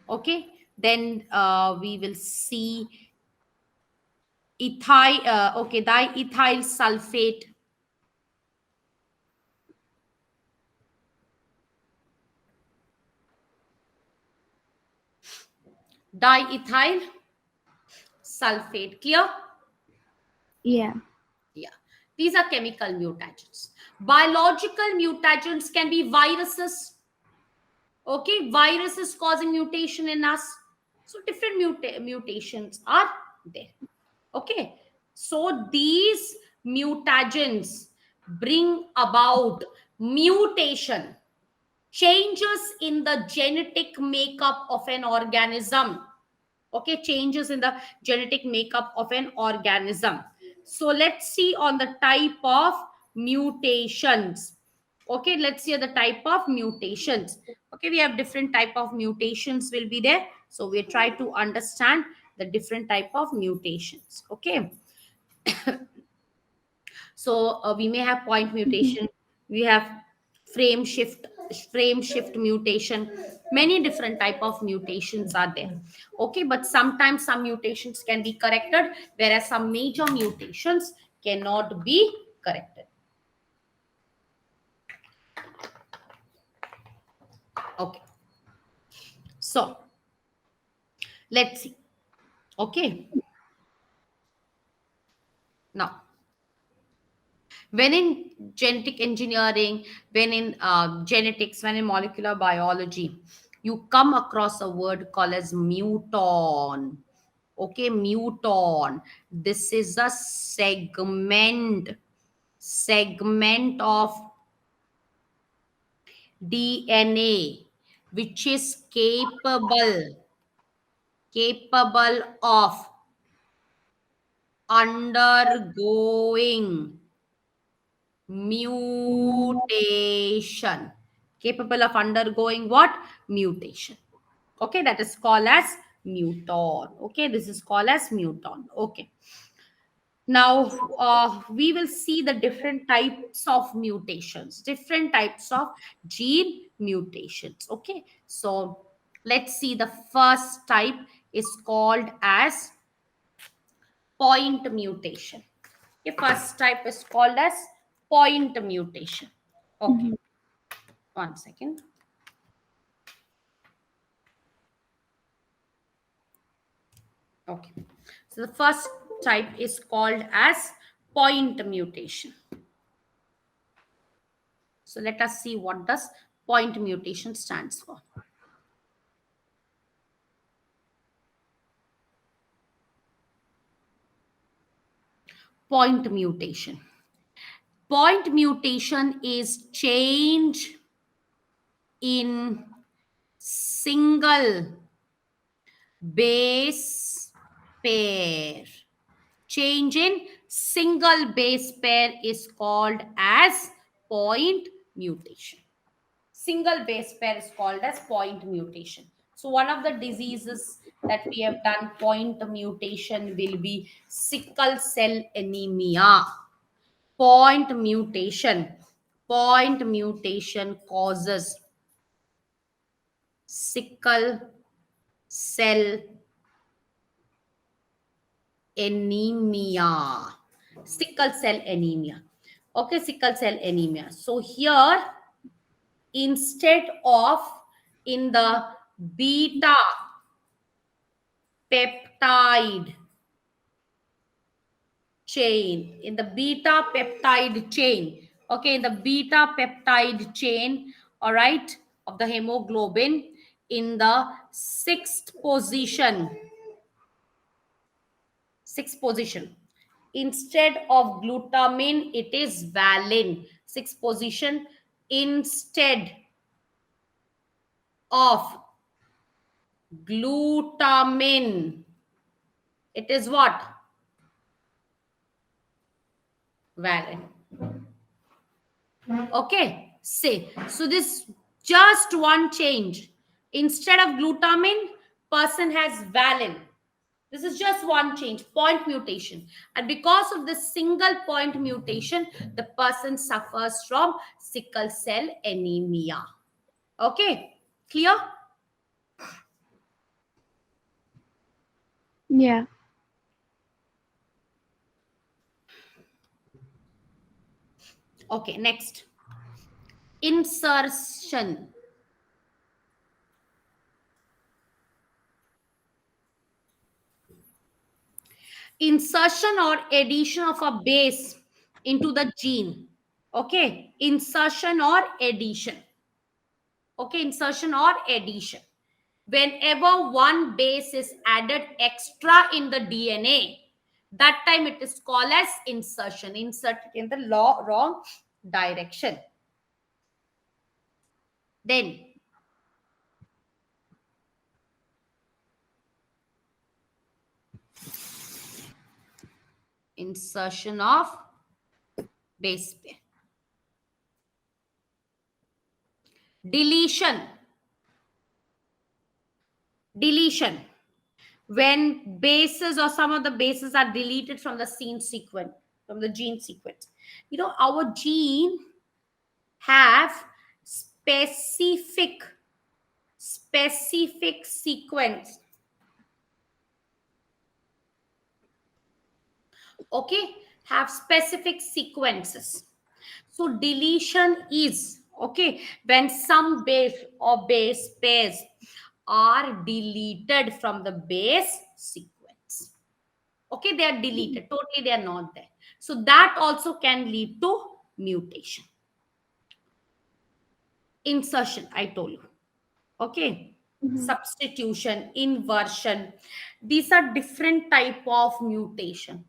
Okay, then we will see okay, diethyl sulfate. Diethyl sulfate. Clear? Yeah. Yeah. These are chemical mutagens. Biological mutagens can be viruses. Okay, viruses causing mutation in us. So different mutations are there. Okay, so these mutagens bring about mutation, changes in the genetic makeup of an organism. Okay, changes in the genetic makeup of an organism. So let's see on the type of mutations. Okay, let's see the type of mutations. Okay, we have different type of mutations will be there, so we try to understand the different type of mutations. Okay, so we may have point mutation, we have frame shift frame shift mutation. Many different type of mutations are there. Okay, but sometimes some mutations can be corrected, whereas some major mutations cannot be corrected. Okay, so let's see. Okay, now when in genetic engineering, when in genetics, when in molecular biology, you come across a word called as muton. Okay, muton. This is a segment of DNA which is capable of undergoing mutation. Capable of undergoing what? Mutation. Okay, that is called as muton. Okay, this is called as muton. Okay, now we will see the different types of mutations, different types of gene mutations. Okay, so let's see, the first type is called as point mutation. Okay, first type is called as point mutation. Okay, one second. Okay, so the first type is called as point mutation. So let us see what does point mutation stands for. Point mutation. Point mutation is change in single base pair. Change in single base pair is called as point mutation. Single base pair is called as point mutation. So one of the diseases that we have done point mutation will be sickle cell anemia. Point mutation. Point mutation causes sickle cell anemia. Sickle cell anemia. Okay, sickle cell anemia. So here, instead of in the beta peptide, chain, in the beta peptide chain, okay, in the beta peptide chain, all right, of the hemoglobin, in the sixth position. Instead of glutamine, it is valine. Sixth position. Instead of glutamine, it is what? Valine. Okay, say. So this just one change. Instead of glutamine, person has valine. This is just one change, point mutation. And because of this single point mutation, the person suffers from sickle cell anemia. Okay, clear? Yeah. Okay, next. Insertion. Insertion or addition of a base into the gene. Okay, insertion or addition. Okay, insertion or addition. Whenever one base is added extra in the DNA, that time it is called as insertion. Inserted in the wrong direction. Then insertion of base pair. Deletion. Deletion. When bases or some of the bases are deleted from the gene sequence, from the gene sequence. You know, our gene have specific sequence. Okay, have specific sequences. So deletion is, okay, when some base or base pairs are deleted from the base sequence. Okay, they are deleted totally, they are not there. So that also can lead to mutation. Insertion, I told you. Okay, substitution, inversion, these are different type of mutation.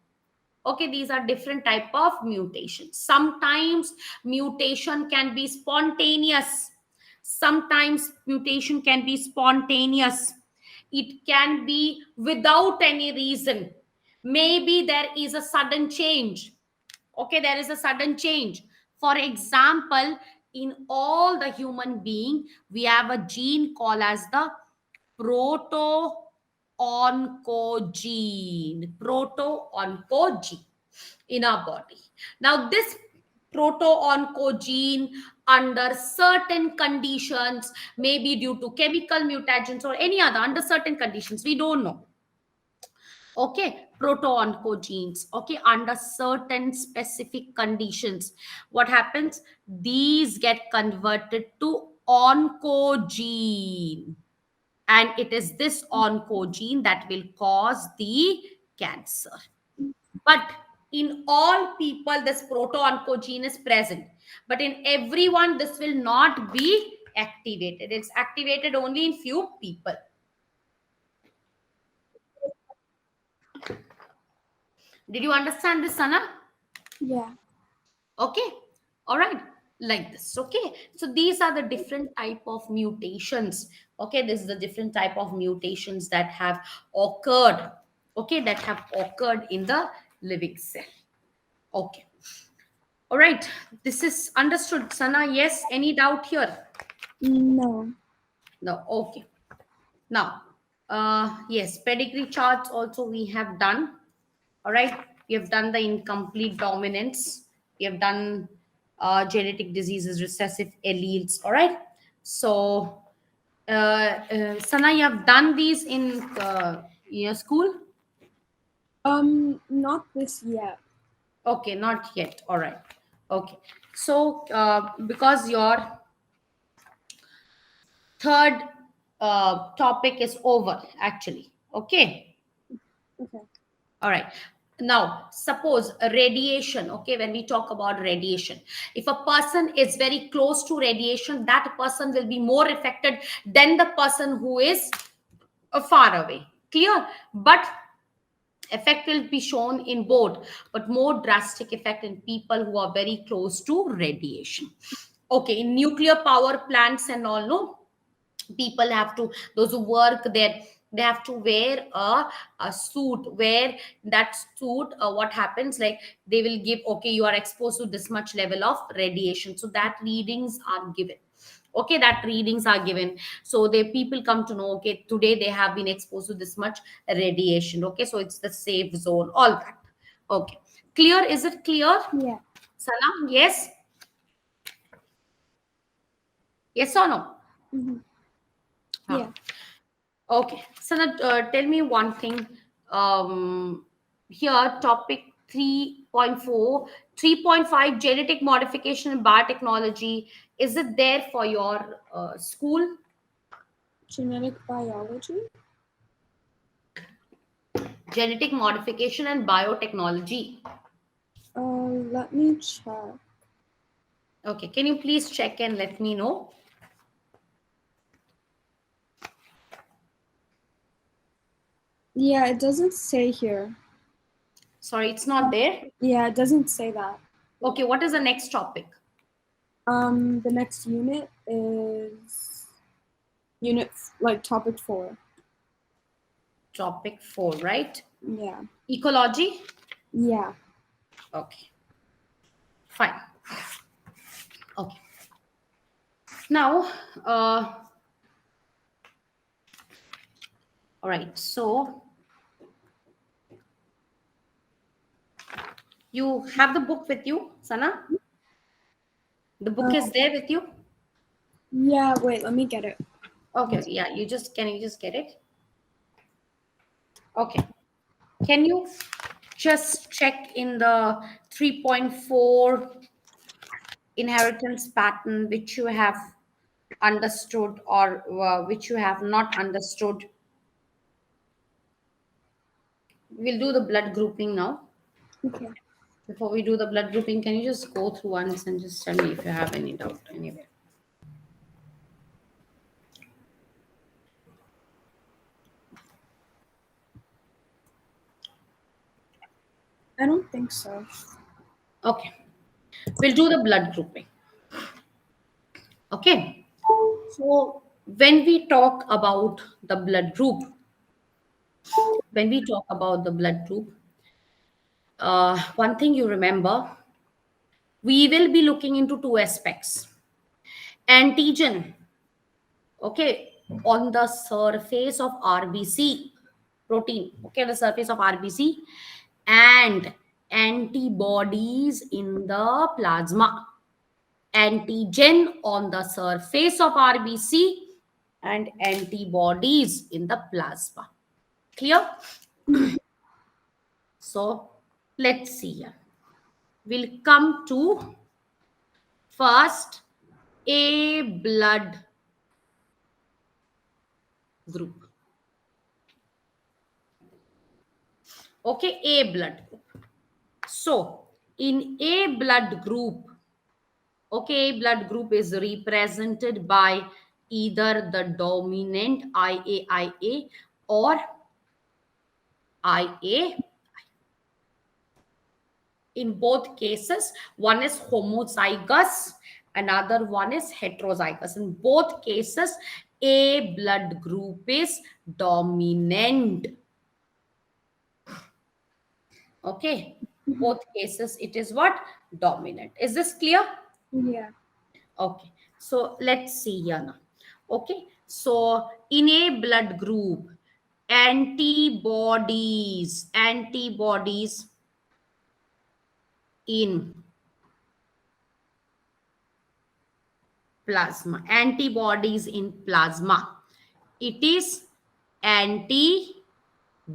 Okay, these are different type of mutations. Sometimes mutation can be spontaneous. Sometimes mutation can be spontaneous. It can be without any reason. Maybe there is a sudden change. Okay, there is a sudden change. For example, in all the human being, we have a gene called as the proto-oncogene in our body. Now, this proto-oncogene, under certain conditions, maybe due to chemical mutagens or any other, under certain conditions, we don't know. Okay, proto-oncogenes. Okay, under certain specific conditions, what happens? These get converted to oncogene, and it is this oncogene that will cause the cancer. But in all people, this proto-oncogene is present, but in everyone this will not be activated. It's activated only in few people. Did you understand this, Sana? Yeah. Okay, all right, like this. Okay, so these are the different type of mutations. Okay, this is the different type of mutations that have occurred. Okay, that have occurred in the living cell. Okay, all right, this is understood, Sana? Yes, any doubt here? No. No. Okay, now yes, pedigree charts also we have done. All right, we have done the incomplete dominance, we have done genetic diseases, recessive alleles. All right, so Sana, you have done these in your school? Not this yet. Okay, not yet. All right, okay. So because your third topic is over actually. Okay, Okay. all right. Now, suppose a radiation, okay, when we talk about radiation, if a person is very close to radiation, that person will be more affected than the person who is far away. Clear? But effect will be shown in both, but more drastic effect in people who are very close to radiation. Okay, in nuclear power plants and all, no, people have to, those who work there, they have to wear a suit where that suit, what happens, like they will give, okay, you are exposed to this much level of radiation, so that readings are given. Okay, that readings are given, so the people come to know, okay, today they have been exposed to this much radiation. Okay, so it's the safe zone, all that. Okay, clear? Is it clear, Yeah. Sana? Yes, yes or no? Hmm. Huh. Yeah. Okay, so now, tell me one thing. Here, topic 3.4, 3.5, genetic modification and biotechnology. Is it there for your school? Genetic biology. Genetic modification and biotechnology. Let me check. Okay, can you please check and let me know? Yeah, it doesn't say here. Sorry, it's not there. Yeah, it doesn't say that. Okay, what is the next topic? The next unit is like topic 4. Topic 4, right? Yeah. Ecology? Yeah. Okay, fine. Okay. Now, all right, so you have the book with you, Sana? The book Uh, is there with you? yeah, wait, let me get it. Okay, yeah, can you just get it? Okay. Can you just check in the 3.4 inheritance pattern which you have understood or which you have not understood? We'll do the blood grouping now. Okay. Before we do the blood grouping, can you just go through once and just tell me if you have any doubt anywhere? I don't think so. Okay. We'll do the blood grouping. Okay. So when we talk about the blood group, when we talk about the blood group, one thing you remember, we will be looking into two aspects. Antigen, okay, on the surface of RBC protein, okay, the surface of RBC, and antibodies in the plasma. Antigen on the surface of RBC and antibodies in the plasma. Clear? So let's see here. We'll come to first A blood group. Okay, A blood group. So in A blood group, okay, A blood group is represented by either the dominant IAIA or IA. In both cases, one is homozygous, another one is heterozygous. In both cases, A blood group is dominant. Okay, both cases it is what? Dominant. Is this clear? Yeah. Okay, so let's see here now. Okay, so in A blood group, antibodies in plasma, antibodies in plasma, it is anti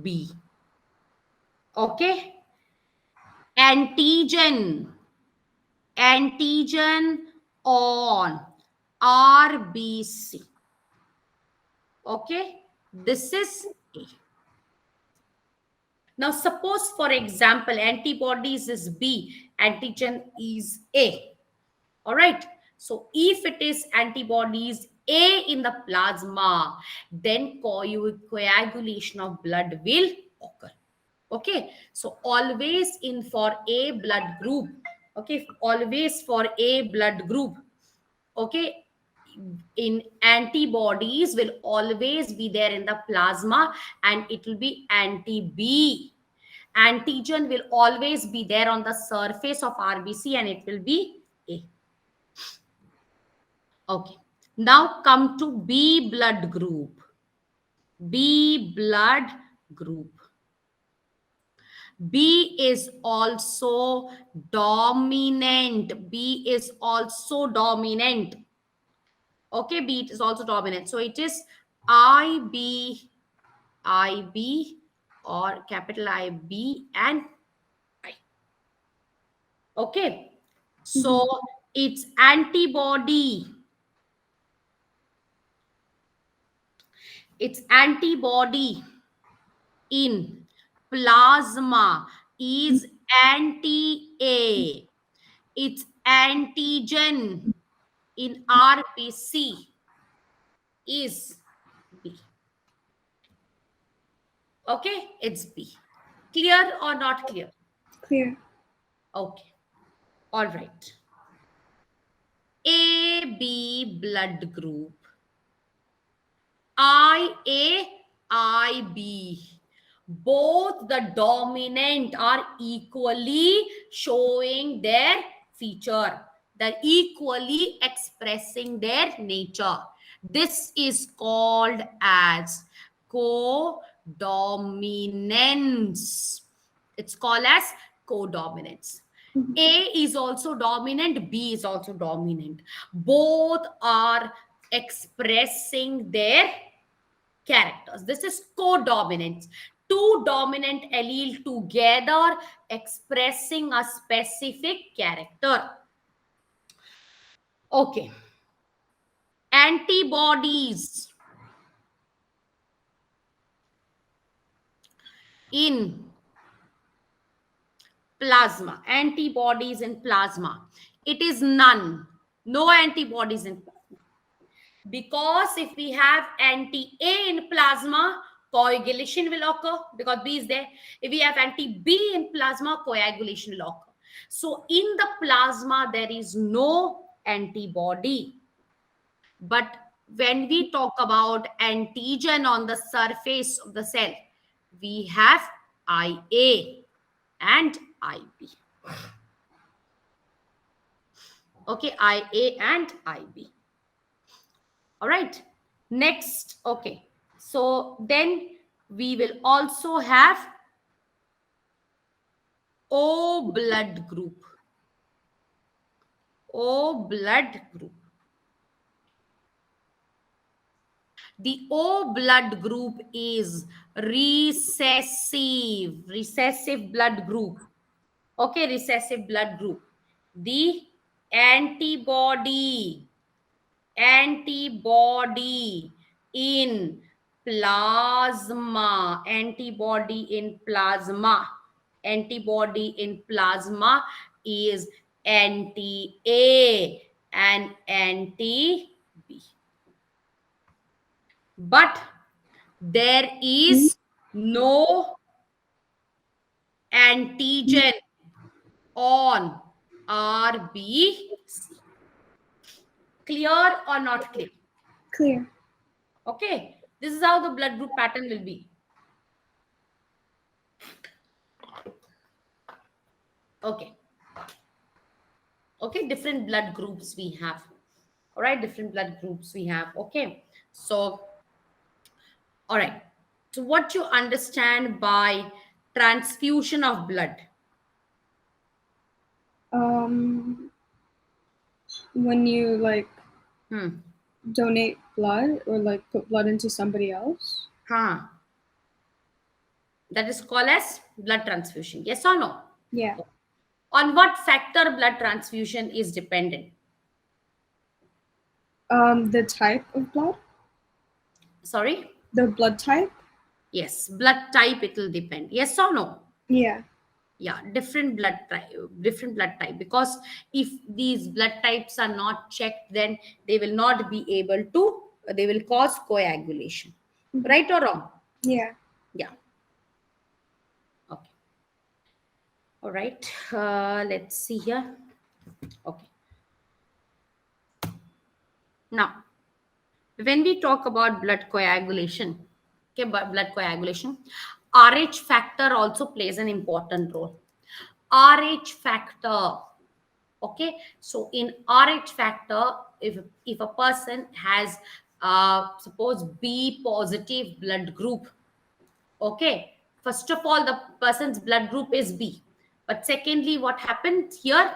B. Okay, antigen, antigen on RBC. Okay, this is A. Now, suppose, for example, antibodies is B, antigen is A. All right. So, if it is antibodies A in the plasma, then coagulation of blood will occur. Okay. So, always in for A blood group. Okay. Always for A blood group. Okay. In antibodies will always be there in the plasma, and it will be anti-B. Antigen will always be there on the surface of RBC, and it will be A. Okay. Now come to B blood group. B blood group. B is also dominant. B is also dominant. Okay, B is also dominant. So it is IB, IB, or capital IB and I. Okay. So it's antibody. It's antibody in plasma is anti-A. Its antigen in RBC is B. Okay, it's B. Clear or not clear? Clear. Okay, all right. AB blood group. IA, IB. Both the dominant are equally showing their feature. They're equally expressing their nature. This is called as codominance. It's called as codominance. A is also dominant, B is also dominant. Both are expressing their characters. This is codominance. Two dominant allele together expressing a specific character. Okay. Antibodies in plasma. Antibodies in plasma. It is none. No antibodies in plasma. Because if we have anti-A in plasma, coagulation will occur because B is there. If we have anti-B in plasma, coagulation will occur. So in the plasma, there is no antibody. But when we talk about antigen on the surface of the cell, we have IA and IB. Okay, IA and IB. All right. Next, okay. So then we will also have O blood group. O blood group. The O blood group is recessive blood group. Okay, recessive blood group. The antibody in plasma, antibody in plasma is anti-A and anti-B. But there is no antigen on RBC. Clear or not clear? Clear. Okay, this is how the blood group pattern will be. Okay. Okay, different blood groups we have. All right, different blood groups we have. Okay, so, all right. So, what you understand by transfusion of blood? When you like Hmm. donate blood or like put blood into somebody else. Huh. That is called as blood transfusion. Yes or no? Yeah. On what factor blood transfusion is dependent? The type of blood. Sorry? The blood type. Yes, blood type it will depend. Yes or no? Yeah. Yeah, different blood type, because if these blood types are not checked, then they will not be able to, they will cause coagulation. Mhm. Right or wrong? Yeah. Yeah. Okay. All right. Let's see here. Okay. Now, when we talk about blood coagulation, okay, but blood coagulation, Rh factor also plays an important role. Rh factor. Okay, so in Rh factor, if a person has suppose B positive blood group, okay, first of all the person's blood group is B, but secondly what happened here,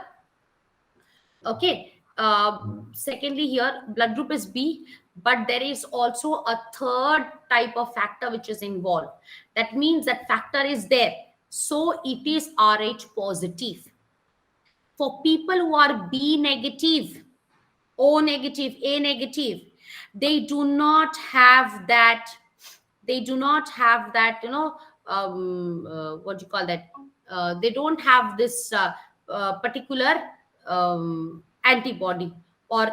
okay, secondly here blood group is B, but there is also a third type of factor which is involved. That means that factor is there, so it is Rh positive. For people who are B negative, O negative, A negative, they do not have that, they do not have that, what do you call that, they don't have this particular antibody, or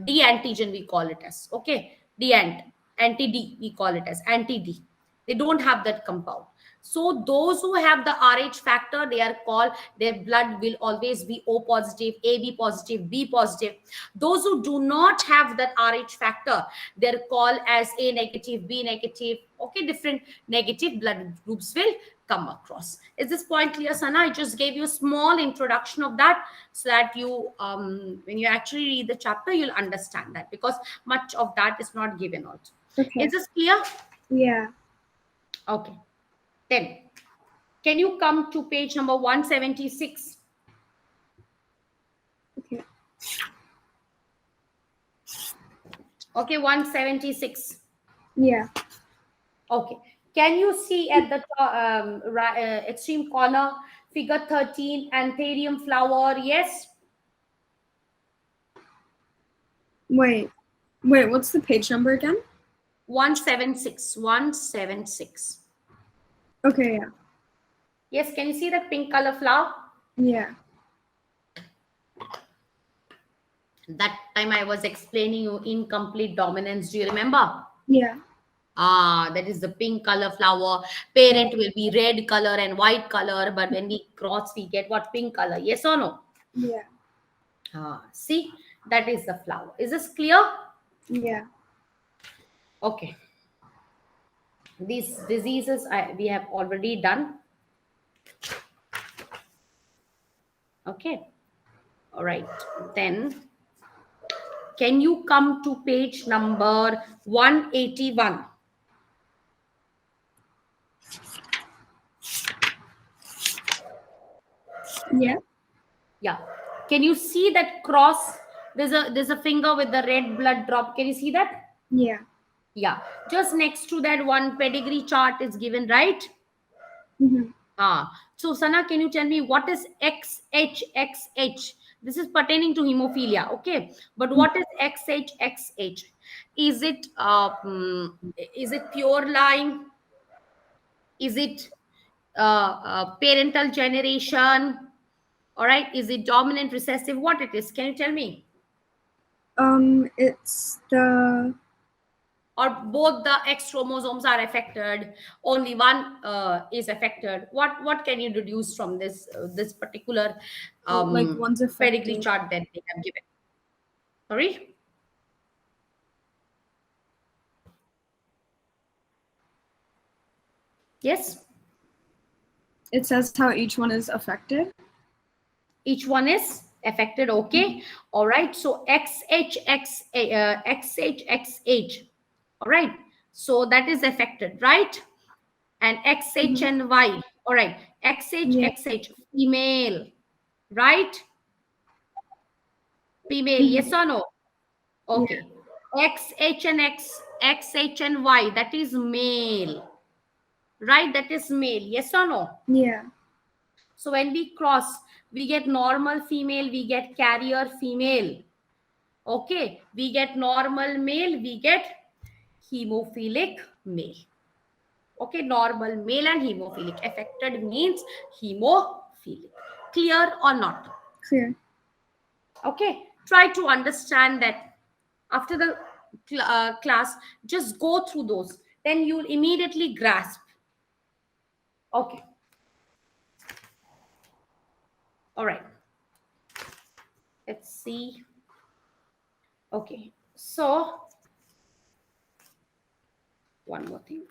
D antigen we call it as, okay, D anti D we call it as anti D. They don't have that compound. So those who have the Rh factor, they are called, their blood will always be O positive, AB positive, B positive. Those who do not have that Rh factor, they're called as A negative, B negative. Okay, different negative blood groups will come across. Is this point clear, Sana? I just gave you a small introduction of that, so that you, when you actually read the chapter, you'll understand that, because much of that is not given also. Okay. Is this clear? Yeah. Okay. Then, can you come to page number 176? Okay. Okay, 176. Yeah. Okay. Can you see at the extreme corner, figure 13, anthurium flower? Yes. Wait. Wait, what's the page number again? 176. 176. Okay, yeah. Yes, can you see that pink color flower? Yeah. That time I was explaining you incomplete dominance. Do you remember? Yeah. That is the pink color flower. Parent will be red color and white color, but when we cross, we get what? Pink color. Yes or no? Yeah. See, that is the flower. Is this clear? Yeah. Okay. These diseases we have already done. Okay. All right. Then, can you come to page number 181? Yeah. Yeah. Can you see that cross? There's a finger with the red blood drop. Can you see that? Yeah. Yeah. Just next to that, one pedigree chart is given, right? Mm-hmm. So Sana, can you tell me what is XHXH? This is pertaining to hemophilia, okay? But what is XHXH? Is it is it pure line? Is it parental generation? All right. Is it dominant recessive? What it is? Can you tell me? It's the Or both the X chromosomes are affected? Only one is affected. What can you deduce from this particular like one's pedigree affected. chart that they have given? Sorry. Yes. It says how each one is affected. Each one is affected. Okay. All right. So XHXH. All right. So that is affected, right? And XH Mm-hmm. and Y. All right. Yeah. XHXH, female, right? Female, Mm-hmm. yes or no? Yeah. Okay. XH and XH and Y, that is male, right? That is male, yes or no? Yeah. So when we cross, we get normal female, we get carrier female. Okay. We get normal male, we get hemophilic male. Okay, normal male and hemophilic. Affected means hemophilic. Clear or not? Clear. Okay, try to understand that. After the class, just go through those. Then you'll immediately grasp. Okay. All right. Let's see. Okay. So, one more thing.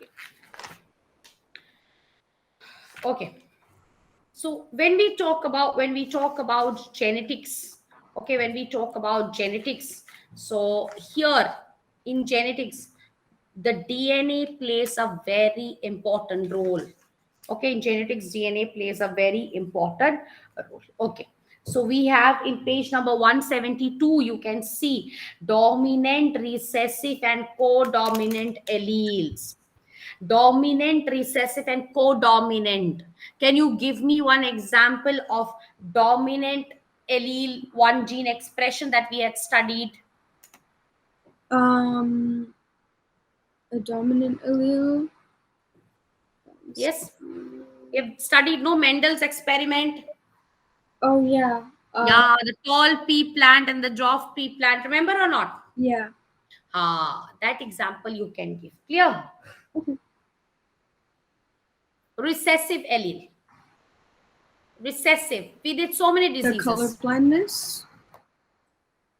Okay. So when we talk about genetics, okay, when we talk about genetics, so here in genetics, the DNA plays a very important role. Okay, in genetics, DNA plays a very important role. Okay, so we have in page number 172, you can see dominant, recessive, and codominant alleles. Dominant, recessive, and codominant. Can you give me one example of dominant allele, one gene expression that we had studied? A dominant allele. Yes, you've studied no Mendel's experiment. Oh yeah. Yeah, the tall pea plant and the dwarf pea plant. Remember or not? Yeah. That example you can give. Clear? Okay. Recessive allele. Recessive. We did so many The diseases. color blindness.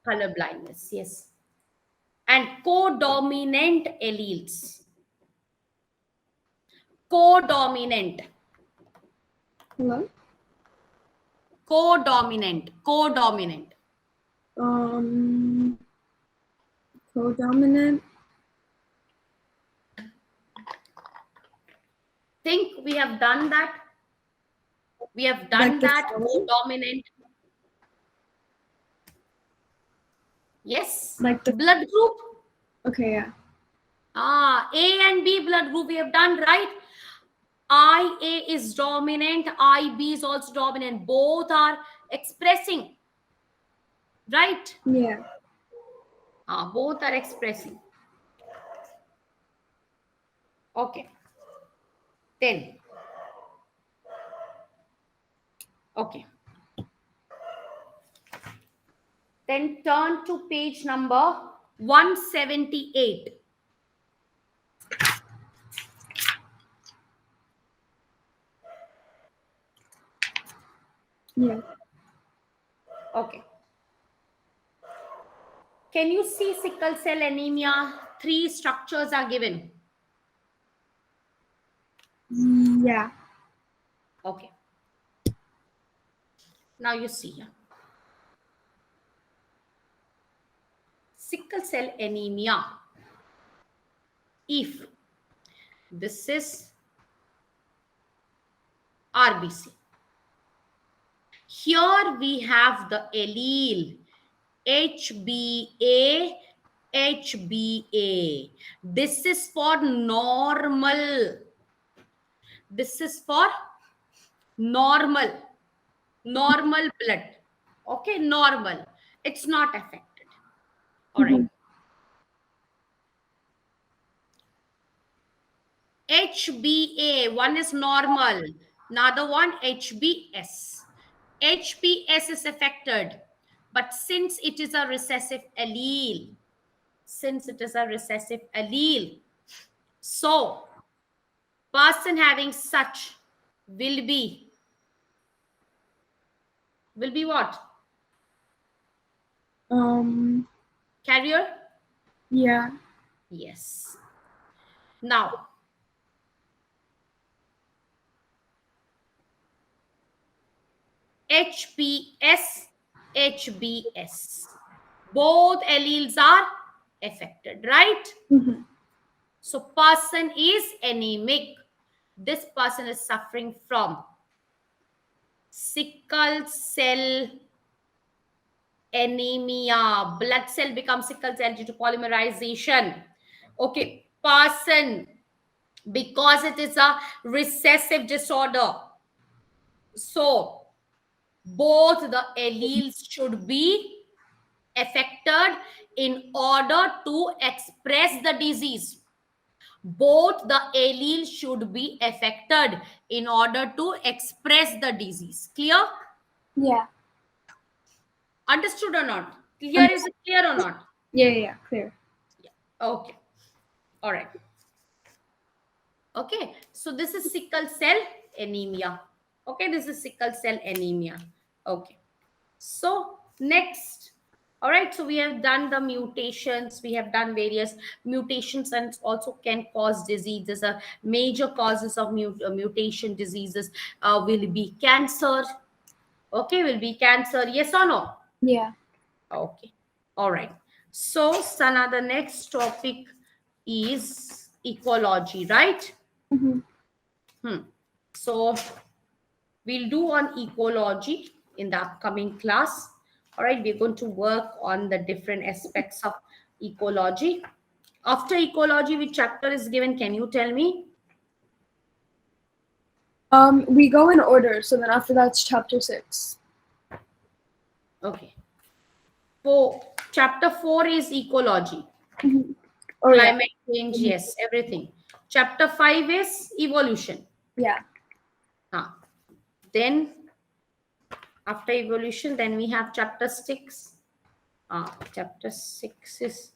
Color blindness, yes. And codominant alleles. Codominant. Hello. Codominant. Codominant. Codominant. Think we have done that? We have done Like the that. spelling? Codominant. Yes. Like the Blood group. Okay, yeah. A and B blood group we have done, right? IA is dominant, IB is also dominant. Both are expressing, right? Yeah. Both are expressing. Okay. Then. Okay. Then turn to page number 178. Yeah. Okay. Can you see sickle cell anemia? 3 structures are given. Yeah. Okay. Now you see here. Sickle cell anemia. If this is RBC. Here we have the allele HBA, HBA. This is for normal. This is for normal blood. Okay, normal. It's not affected. All right. HBA, one is normal, another one HBS. HBS is affected, but since it is a recessive allele, so person having such will be what? Carrier? Yeah. Yes. Now, HBS, HBS. Both alleles are affected, right? So person is anemic. This person is suffering from sickle cell anemia. Blood cell becomes sickle cell due to polymerization. Okay, person, because it is a recessive disorder, so both the alleles should be affected in order to express the disease. Both the alleles should be affected in order to express the disease. Clear? Yeah. Understood or not? Clear? Is it clear or not? Yeah, clear. Yeah. Okay. All right. Okay. So this is sickle cell anemia. Okay. This is sickle cell anemia. Okay. So next, all right. So we have done the mutations. We have done various mutations, and also can cause diseases. Major causes of mutation diseases will be cancer. Okay, will be cancer. Yes or no? Yeah. Okay. All right. So Sana, the next topic is ecology, right? Mm-hmm. So we'll do on ecology in the upcoming class. All right, we're going to work on the different aspects of ecology. After ecology, which chapter is given? Can you tell me? We go in order, so then after that's chapter 6. Okay. For chapter 4 is ecology. Mm-hmm. Oh yeah. Climate change, yes, everything. Chapter 5 is evolution. Yeah. Then after evolution, then we have chapter 6. Chapter 6 is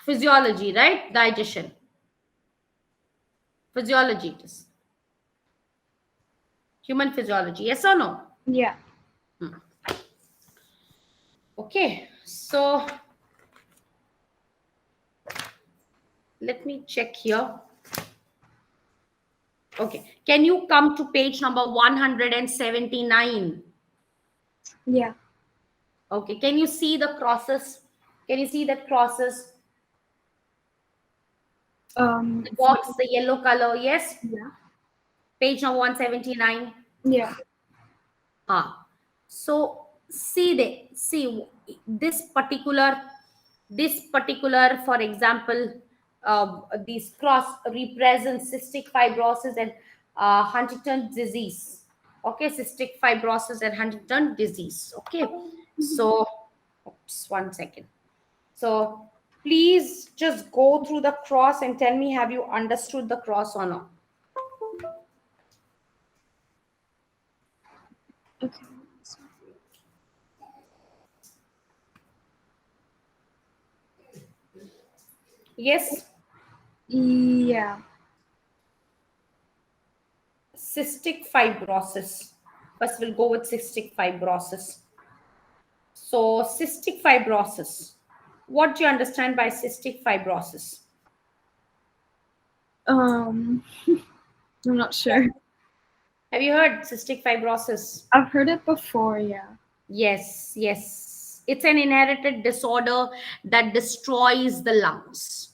physiology, right? Digestion. Physiology it is. Human physiology, yes or no? Yeah. Okay, so let me check here. Okay, can you come to page number 179? Yeah. Okay, can you see the crosses? Can you see the crosses? The box, the yellow color, yes? Yeah. Page number 179. Yeah. So see this particular, for example, these cross represent cystic fibrosis and Huntington disease. Okay, cystic fibrosis and Huntington disease. Okay, so oops, 1 second. So please just go through the cross and tell me, have you understood the cross or not? Okay. Yes. Yeah. Cystic fibrosis. First, we'll go with cystic fibrosis. So, cystic fibrosis. What do you understand by cystic fibrosis? I'm not sure. Have you heard cystic fibrosis? I've heard it before, yeah. Yes, yes. It's an inherited disorder that destroys the lungs.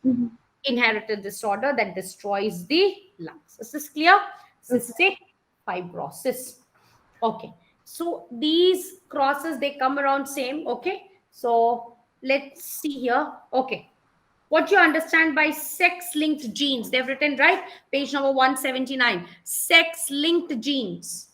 Mm-hmm. Inherited disorder that destroys the lungs. Is this clear? Cystic fibrosis. Okay. So these crosses, they come around same. Okay. So let's see here. Okay. What you understand by sex-linked genes? They've written, right? Page number 179. Sex-linked genes.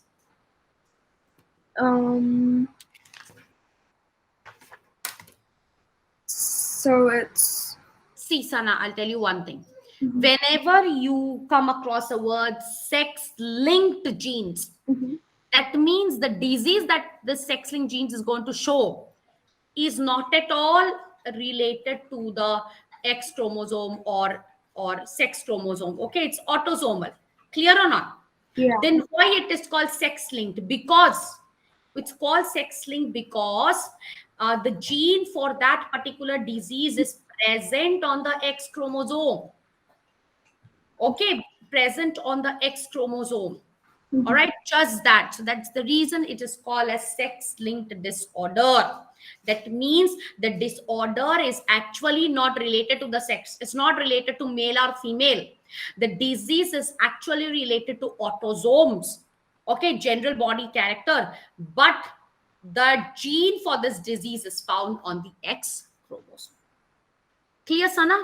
So it's See, Sana, I'll tell you one thing. Whenever you come across a word sex-linked genes, that means the disease that the sex-linked genes is going to show is not at all related to the X chromosome or sex chromosome. Okay, it's autosomal. Clear or not? yeah. Then why it is called sex linked? Because it's called sex linked because the gene for that particular disease is present on the X chromosome. Okay, present on the X chromosome. All right, just that. So that's the reason it is called as sex linked disorder. That means the disorder is actually not related to the sex, it's not related to male or female. The disease is actually related to autosomes, okay, general body character, but the gene for this disease is found on the X chromosome. Clear, Sana?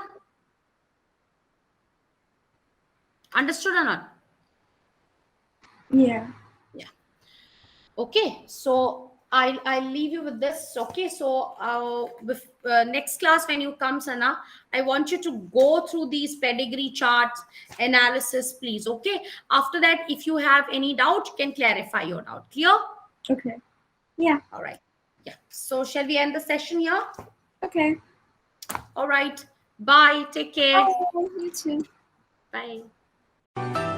Understood or not? Yeah. Yeah. Okay, so I'll leave you with this. Okay, so next class when you come, Sana, I want you to go through these pedigree charts analysis, please. Okay. After that, if you have any doubt, you can clarify your doubt. Clear? Okay. Yeah. All right. Yeah. So shall we end the session here? Okay. All right. Bye. Take care. Bye. You too. Bye.